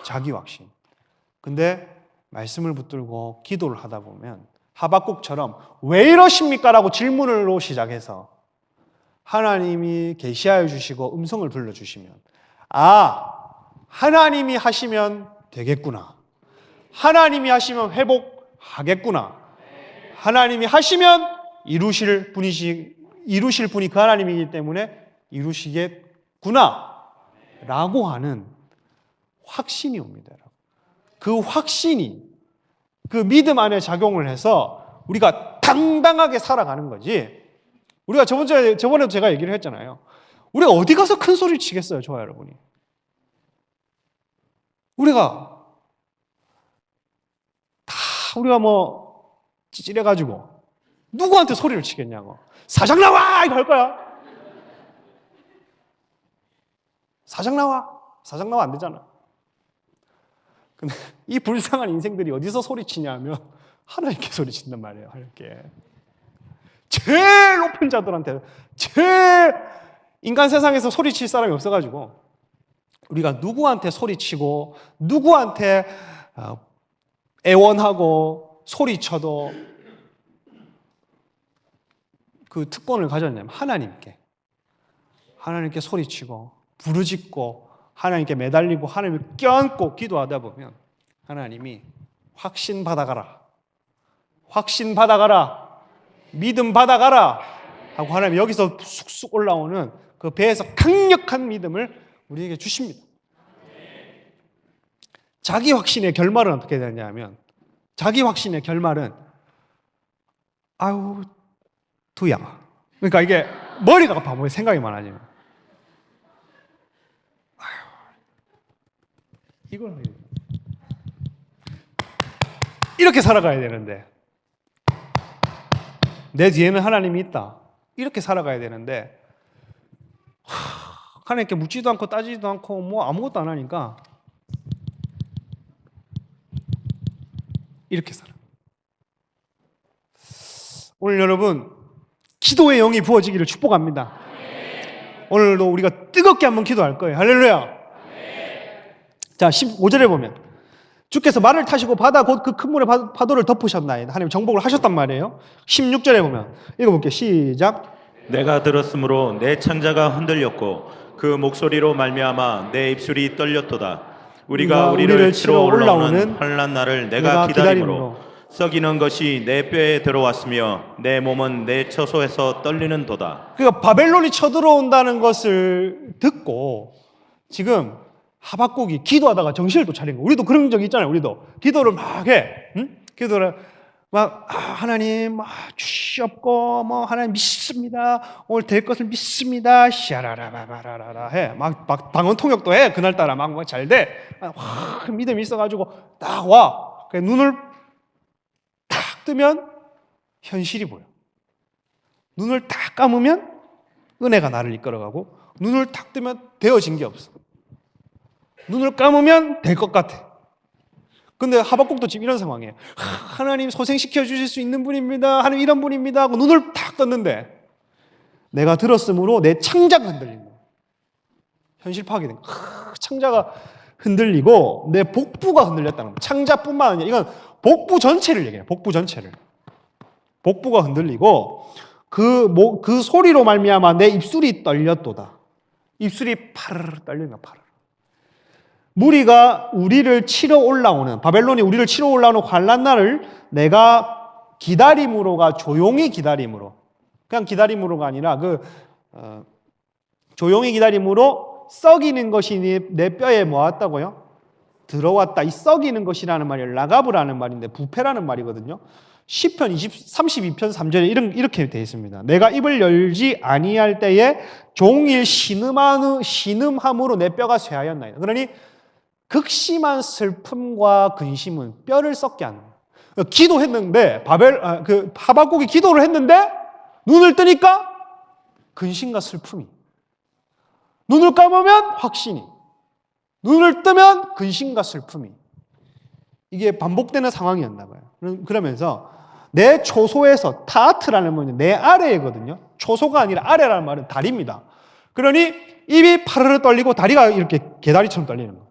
자기 확신. 근데 말씀을 붙들고 기도를 하다 보면 하박국처럼 왜 이러십니까? 라고 질문으로 시작해서 하나님이 계시하여 주시고 음성을 들려주시면 하나님이 하시면 되겠구나. 하나님이 하시면 회복하겠구나. 하나님이 하시면 이루실 분이 그 하나님이기 때문에 이루시겠구나 라고 하는 확신이 옵니다. 그 확신이 그 믿음 안에 작용을 해서 우리가 당당하게 살아가는 거지. 우리가 저번에도 제가 얘기를 했잖아요. 우리가 어디 가서 큰 소리 치겠어요, 저와 여러분이. 우리가 찌질해가지고 누구한테 소리를 치겠냐고. 사장 나와! 이거 할 거야. 사장 나와 안 되잖아. 근데 이 불쌍한 인생들이 어디서 소리치냐면 하나님께 소리친단 말이에요. 하나님께. 제일 높은 자들한테, 제일 인간 세상에서 소리칠 사람이 없어가지고 우리가 누구한테 소리치고 누구한테 애원하고 소리쳐도 그 특권을 가졌냐면 하나님께 소리치고 부르짖고 하나님께 매달리고 하나님을 껴안고 기도하다 보면 하나님이 확신 받아가라, 믿음 받아가라 하고 하나님이 여기서 쑥쑥 올라오는 그 배에서 강력한 믿음을 우리에게 주십니다. 자기 확신의 결말은 어떻게 되냐면 자기 확신의 결말은 두야. 그러니까 이게 머리가 아파, 생각이 많아지면. 이걸 이렇게 살아가야 되는데 내 뒤에는 하나님이 있다. 이렇게 살아가야 되는데 하나님께 묻지도 않고 따지지도 않고 아무것도 안 하니까 이렇게 살아. 오늘 여러분 기도의 영이 부어지기를 축복합니다. 오늘도 우리가 뜨겁게 한번 기도할 거예요. 할렐루야. 자, 15절에 보면 주께서 말을 타시고 바다 곧 그 큰 물의 파도를 덮으셨나이다. 하나님 정복을 하셨단 말이에요. 16절에 보면 읽어볼게요. 시작. 내가 들었으므로 내 창자가 흔들렸고 그 목소리로 말미암아 내 입술이 떨렸도다. 우리가 우리를 치러 올라오는 환난 날을 내가 기다림으로 썩이는 것이 내 뼈에 들어왔으며 내 몸은 내 처소에서 떨리는도다. 그러니까 바벨론이 쳐들어온다는 것을 듣고 지금 하박국이 기도하다가 정신을 또 차린 거. 우리도 그런 적 있잖아요. 우리도 기도를 막 해. 응? 기도를 막 하나님 주시옵고 뭐 하나님 믿습니다. 오늘 될 것을 믿습니다. 시아라라라라라 해. 막 방언 통역도 해. 그날따라 막 잘 돼. 확 믿음이 있어가지고 딱 와. 눈을 딱 뜨면 현실이 보여. 눈을 딱 감으면 은혜가 나를 이끌어가고 눈을 딱 뜨면 되어진 게 없어. 눈을 감으면 될 것 같아. 근데 하박국도 지금 이런 상황이에요. 하나님 소생시켜 주실 수 있는 분입니다. 하나님 이런 분입니다. 하고 눈을 탁 떴는데 내가 들었으므로 내 창자가 흔들린 거예요. 현실 파악이 된 거예요. 창자가 흔들리고 내 복부가 흔들렸다는 거예요. 창자뿐만 아니라 이건 복부 전체를 얘기해요. 복부 전체를. 복부가 흔들리고 그 소리로 말미암아 내 입술이 떨렸도다. 입술이 파르르 떨리는 거야. 파르르. 무리가 우리를 치러 올라오는 바벨론이 우리를 치러 올라오는 환난 날을 내가 기다림으로가 조용히 기다림으로 그냥 기다림으로가 아니라 조용히 기다림으로 썩이는 것이 내 뼈에 모았다고요? 들어왔다. 이 썩이는 것이라는 말이 라가브라는 말인데 부패라는 말이거든요. 시편 32편 3절에 이렇게 되어 있습니다. 내가 입을 열지 아니할 때에 종일 신음함으로 내 뼈가 쇠하였나이다. 그러니 극심한 슬픔과 근심은 뼈를 썩게 하는 거예요. 기도했는데 하박국이 기도를 했는데 눈을 뜨니까 근심과 슬픔이, 눈을 감으면 확신이, 눈을 뜨면 근심과 슬픔이, 이게 반복되는 상황이었나 봐요. 그러면서 내 초소에서 타아트라는 말은 내 아래거든요. 초소가 아니라 아래라는 말은 다리입니다. 그러니 입이 파르르 떨리고 다리가 이렇게 개다리처럼 떨리는 거예요.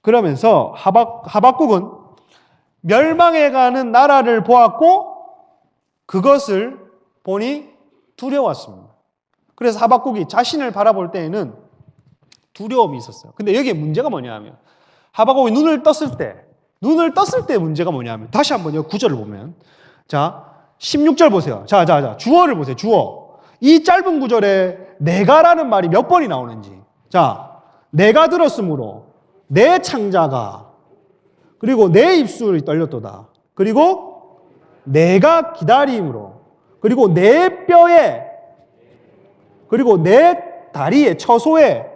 그러면서 하박국은 멸망해가는 나라를 보았고 그것을 보니 두려웠습니다. 그래서 하박국이 자신을 바라볼 때에는 두려움이 있었어요. 근데 여기에 문제가 뭐냐면 하박국이 눈을 떴을 때 문제가 뭐냐면 다시 한번 이 구절을 보면 자 16절 보세요. 자 주어를 보세요. 주어. 이 짧은 구절에 내가라는 말이 몇 번이 나오는지. 자, 내가 들었으므로 내 창자가 그리고 내 입술이 떨렸도다. 그리고 내가 기다림으로 그리고 내 뼈에 그리고 내 다리에 처소에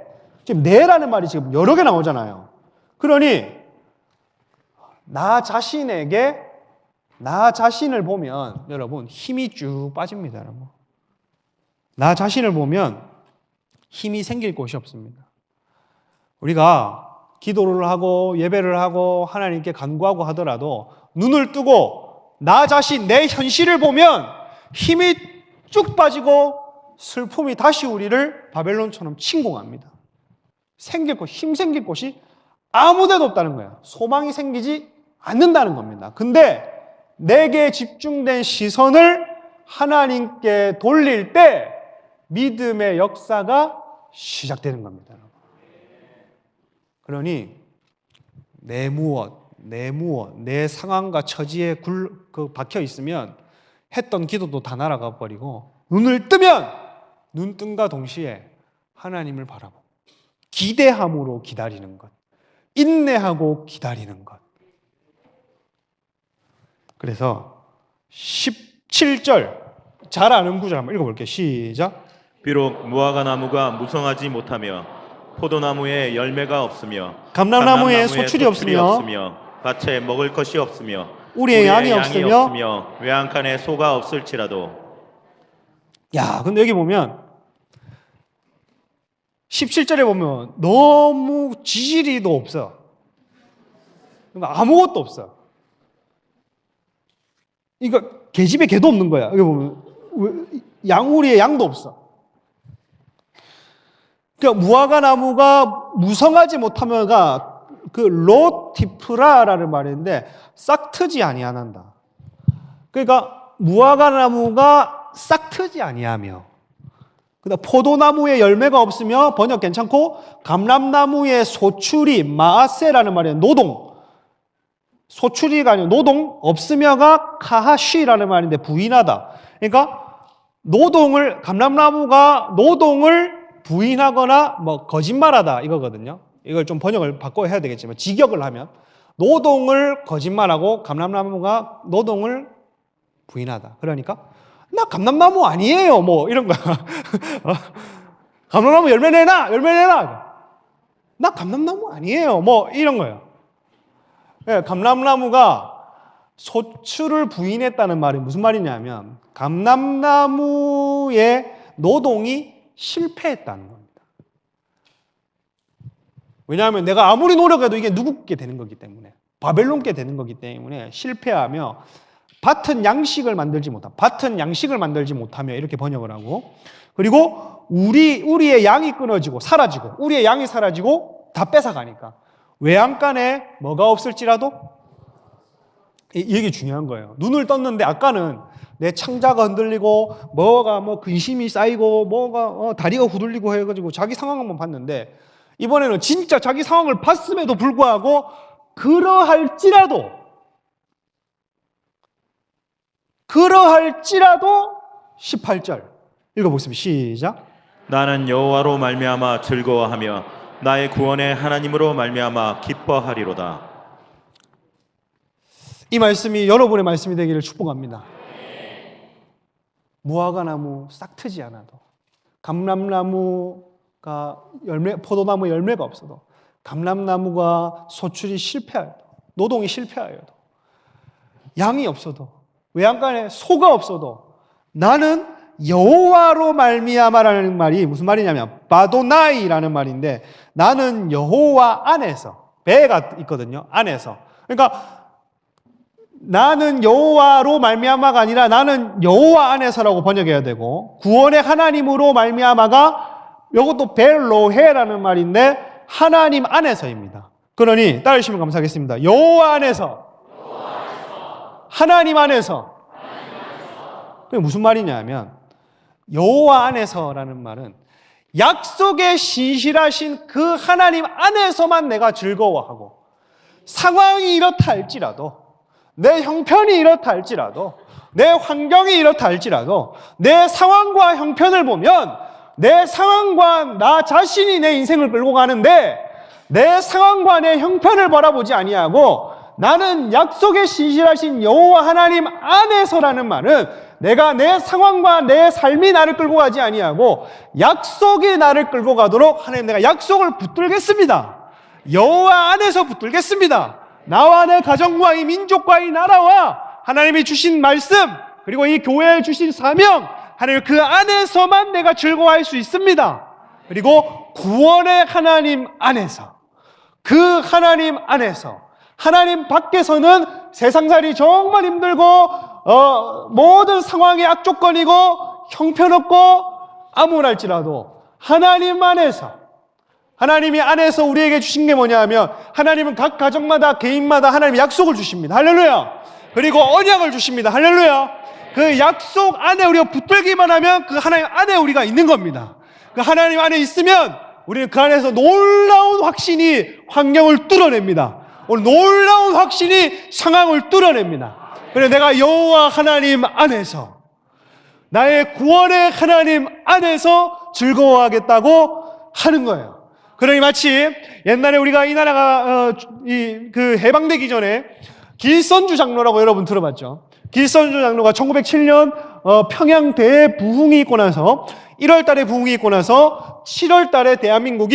지금 내라는 말이 지금 여러 개 나오잖아요. 그러니 나 자신을 보면 여러분 힘이 쭉 빠집니다. 여러분. 나 자신을 보면 힘이 생길 곳이 없습니다. 우리가 기도를 하고 예배를 하고 하나님께 간구하고 하더라도 눈을 뜨고 나 자신, 내 현실을 보면 힘이 쭉 빠지고 슬픔이 다시 우리를 바벨론처럼 침공합니다. 힘 생길 곳이 아무 데도 없다는 거예요. 소망이 생기지 않는다는 겁니다. 근데 내게 집중된 시선을 하나님께 돌릴 때 믿음의 역사가 시작되는 겁니다. 그러니 내 상황과 처지에 박혀 있으면 했던 기도도 다 날아가 버리고 눈을 뜨면 눈뜸과 동시에 하나님을 바라보고 기대함으로 기다리는 것, 인내하고 기다리는 것. 그래서 17절 잘 아는 구절 한번 읽어볼게요. 시작. 비록 무화과 나무가 무성하지 못하며 포도나무에 열매가 없으며 감람나무에 소출이 없으며 밭에 먹을 것이 없으며 우리의 양이 없으며 외양간에 소가 없을지라도. 야, 근데 여기 보면 17절에 보면 너무 지지리도 없어. 아무것도 없어. 이거 개집에 개도 없는 거야. 여기 보면 양우리에 양도 없어. 그러니까 무화과 나무가 무성하지 못하면가 그 로티프라라는 말인데 싹트지 아니하는다. 그러니까 무화과 나무가 싹트지 아니하며 그다음 포도나무에 열매가 없으며 번역 괜찮고 감람나무에 소출이 마아세라는 말이에요. 노동. 소출이가 아니고 노동 없으며가 카하쉬라는 말인데 부인하다. 그러니까 감람나무가 노동을 부인하거나 뭐 거짓말하다 이거거든요. 이걸 좀 번역을 바꿔야 해야 되겠지만 직역을 하면 노동을 거짓말하고 감람나무가 노동을 부인하다. 그러니까 나 감람나무 아니에요. 뭐 이런 거야. 감람나무 열매 내놔. 나 감람나무 아니에요. 뭐 이런 거예요. 네, 감람나무가 소출을 부인했다는 말이 무슨 말이냐면 감람나무의 노동이 실패했다는 겁니다. 왜냐하면 내가 아무리 노력해도 이게 누구께 되는 거기 때문에 바벨론께 되는 거기 때문에 실패하며 밭은 양식을 만들지 못하며 이렇게 번역을 하고 그리고 우리의 양이 끊어지고 사라지고 우리의 양이 사라지고 다 뺏어가니까 외양간에 뭐가 없을지라도 이게 중요한 거예요. 눈을 떴는데 아까는 내 창자가 흔들리고 뭐가 뭐 근심이 쌓이고 뭐가 다리가 후들리고 해가지고 자기 상황만 봤는데 이번에는 진짜 자기 상황을 봤음에도 불구하고 그러할지라도 18절 읽어보겠습니다. 시작. 나는 여호와로 말미암아 즐거워하며 나의 구원의 하나님으로 말미암아 기뻐하리로다. 이 말씀이 여러분의 말씀이 되기를 축복합니다. 무화과나무 싹 트지 않아도 감람나무가 포도나무 열매가 없어도 감람나무가 소출이 실패하여도 노동이 실패하여도 양이 없어도 외양간에 소가 없어도 나는 여호와로 말미암아라는 말이 무슨 말이냐면 바도나이라는 말인데 나는 여호와 안에서 배가 있거든요. 안에서. 그러니까 나는 여호와로 말미암아가 아니라 나는 여호와 안에서라고 번역해야 되고 구원의 하나님으로 말미암아가 이것도 벨로헤라는 말인데 하나님 안에서입니다. 그러니 따르시면 감사하겠습니다. 여호와 안에서 하나님 안에서 그게 무슨 말이냐면 여호와 안에서라는 말은 약속에 신실하신 그 하나님 안에서만 내가 즐거워하고 상황이 이렇다 할지라도 내 형편이 이렇다 할지라도 내 환경이 이렇다 할지라도 내 상황과 형편을 보면 내 상황과 나 자신이 내 인생을 끌고 가는데 내 상황과 내 형편을 바라보지 아니하고 나는 약속에 신실하신 여호와 하나님 안에서라는 말은 내가 내 상황과 내 삶이 나를 끌고 가지 아니하고 약속이 나를 끌고 가도록 하나님 내가 약속을 붙들겠습니다. 여호와 안에서 붙들겠습니다. 나와 내 가정과 이 민족과 이 나라와 하나님이 주신 말씀 그리고 이 교회에 주신 사명 하나님 그 안에서만 내가 즐거워할 수 있습니다. 그리고 구원의 하나님 안에서 그 하나님 안에서 하나님 밖에서는 세상살이 정말 힘들고 모든 상황이 악조건이고 형편없고 암울할지라도 하나님 안에서 하나님이 안에서 우리에게 주신 게 뭐냐 하면 하나님은 각 가정마다 개인마다 하나님이 약속을 주십니다. 할렐루야. 그리고 언약을 주십니다. 할렐루야. 그 약속 안에 우리가 붙들기만 하면 그 하나님 안에 우리가 있는 겁니다. 그 하나님 안에 있으면 우리는 그 안에서 놀라운 확신이 환경을 뚫어냅니다. 오늘 놀라운 확신이 상황을 뚫어냅니다. 그래 내가 여호와 하나님 안에서 나의 구원의 하나님 안에서 즐거워하겠다고 하는 거예요. 그러니 마치 옛날에 우리가 이 나라가 그 해방되기 전에 길선주 장로라고 여러분 들어봤죠? 길선주 장로가 1907년 평양 대부흥이 있고 나서 1월 달에 부흥이 있고 나서 7월 달에 대한민국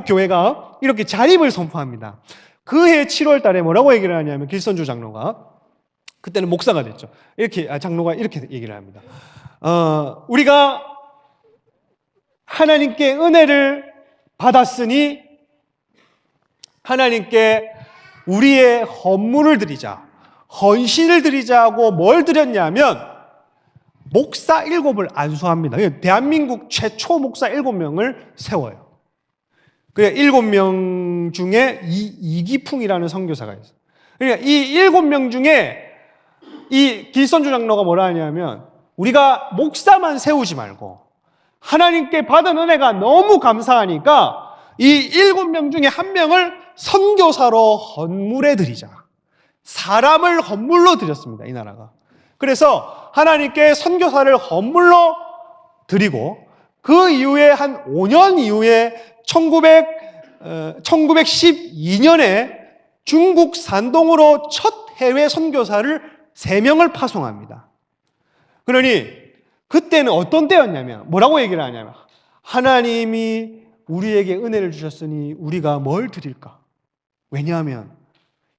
교회가 이렇게 자립을 선포합니다. 그해 7월 달에 뭐라고 얘기를 하냐면 길선주 장로가 그때는 목사가 됐죠. 장로가 이렇게 얘기를 합니다. 우리가 하나님께 은혜를 받았으니 하나님께 우리의 헌물을 드리자, 헌신을 드리자고 뭘 드렸냐면 목사 7을 안수합니다. 대한민국 최초 목사 7명을 세워요. 그래 7명 중에 이기풍이라는 선교사가 있어요. 그러니까 이 7명 중에 이 길선주 장로가 뭐라 하냐면 우리가 목사만 세우지 말고 하나님께 받은 은혜가 너무 감사하니까 이 7명 중에 한 명을 선교사로 헌물해 드리자. 사람을 헌물로 드렸습니다. 이 나라가. 그래서 하나님께 선교사를 헌물로 드리고 그 이후에 한 5년 이후에 1912년에 중국 산동으로 첫 해외 선교사를 3명을 파송합니다. 그러니 그때는 어떤 때였냐면 뭐라고 얘기를 하냐면 하나님이 우리에게 은혜를 주셨으니 우리가 뭘 드릴까? 왜냐하면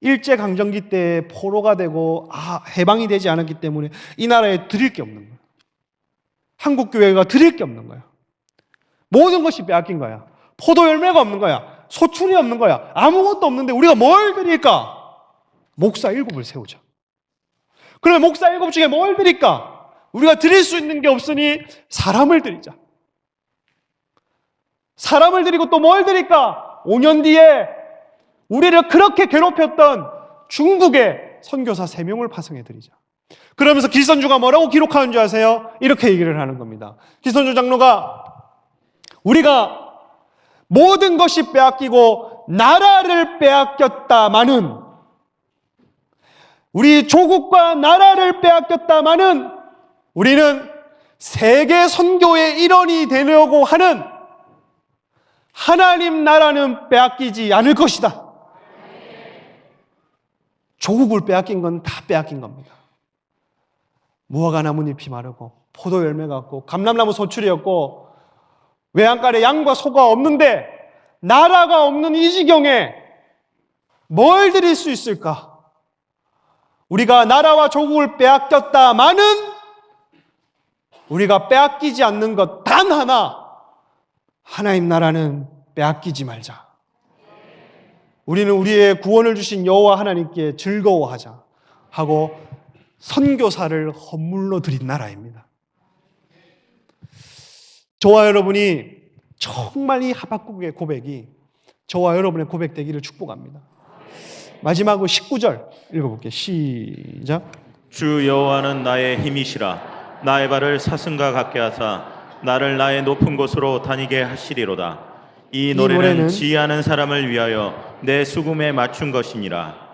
일제강점기 때 포로가 되고 해방이 되지 않았기 때문에 이 나라에 드릴 게 없는 거예요. 한국교회가 드릴 게 없는 거야. 모든 것이 빼앗긴 거야. 포도 열매가 없는 거야. 소출이 없는 거야. 아무것도 없는데 우리가 뭘 드릴까? 목사 7을 세우자. 그러면 목사 7 중에 뭘 드릴까? 우리가 드릴 수 있는 게 없으니 사람을 드리자. 사람을 드리고 또 뭘 드릴까? 5년 뒤에 우리를 그렇게 괴롭혔던 중국의 선교사 3명을 파송해 드리자. 그러면서 길선주가 뭐라고 기록하는 줄 아세요? 이렇게 얘기를 하는 겁니다. 길선주 장로가 우리가 모든 것이 빼앗기고 나라를 빼앗겼다마는 우리 조국과 나라를 빼앗겼다마는 우리는 세계 선교의 일원이 되려고 하는 하나님 나라는 빼앗기지 않을 것이다. 조국을 빼앗긴 건 다 빼앗긴 겁니다. 무화과 나뭇잎이 마르고 포도 열매가 없고 감람나무 소출이었고 외양간에 양과 소가 없는데 나라가 없는 이 지경에 뭘 드릴 수 있을까? 우리가 나라와 조국을 빼앗겼다마는 우리가 빼앗기지 않는 것 단 하나, 하나님 나라는 빼앗기지 말자. 우리는 우리의 구원을 주신 여호와 하나님께 즐거워하자 하고 선교사를 헌물로 드린 나라입니다. 저와 여러분이 정말 이 하박국의 고백이 저와 여러분의 고백되기를 축복합니다. 마지막으로 19절 읽어볼게요. 시작. 주 여호와는 나의 힘이시라. 나의 발을 사슴과 같게 하사 나를 나의 높은 곳으로 다니게 하시리로다. 이 노래는 지혜하는 사람을 위하여 내 수금에 맞춘 것이니라.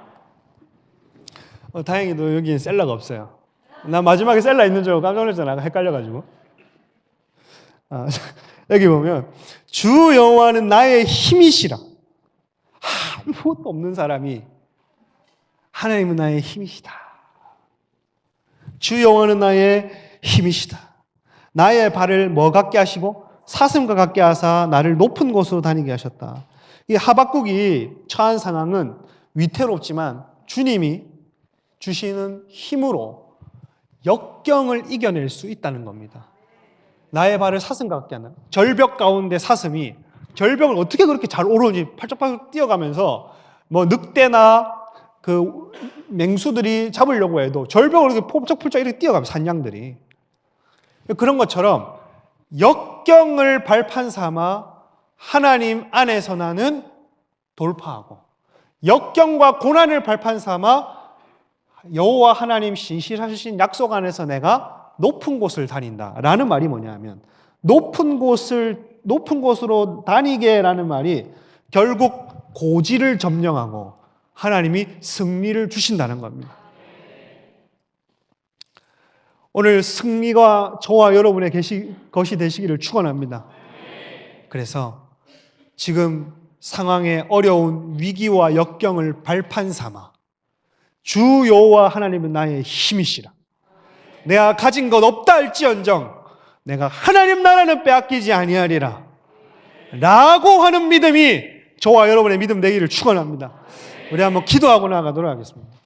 다행히도 여기엔 셀라가 없어요. 나 마지막에 셀라 있는 줄 알고 깜짝 놀랐잖아. 헷갈려가지고. 여기 보면 주 여호와는 나의 힘이시라. 아무것도 없는 사람이 하나님은 나의 힘이시다. 주 여호와는 나의 힘이시다. 나의 발을 뭐 같게 하시고 사슴과 같게 하사 나를 높은 곳으로 다니게 하셨다. 이 하박국이 처한 상황은 위태롭지만 주님이 주시는 힘으로 역경을 이겨낼 수 있다는 겁니다. 나의 발을 사슴과 같게 하는 절벽 가운데 사슴이 절벽을 어떻게 그렇게 잘 오르는지 팔짝팔짝 뛰어가면서 뭐 늑대나 그 맹수들이 잡으려고 해도 절벽을 이렇게 폴짝폴짝 이렇게 뛰어가면 산양들이 그런 것처럼 역경을 발판 삼아 하나님 안에서 나는 돌파하고 역경과 고난을 발판 삼아 여호와 하나님 신실하신 약속 안에서 내가 높은 곳을 다닌다라는 말이 뭐냐면 높은 곳으로 다니게라는 말이 결국 고지를 점령하고 하나님이 승리를 주신다는 겁니다. 오늘 승리가 저와 여러분의 것이 되시기를 축원합니다. 그래서 지금 상황의 어려운 위기와 역경을 발판 삼아 주 여호와 하나님은 나의 힘이시라. 내가 가진 것 없다 할지언정 내가 하나님 나라는 빼앗기지 아니하리라 라고 하는 믿음이 저와 여러분의 믿음 되기를 축원합니다. 우리 한번 기도하고 나가도록 하겠습니다.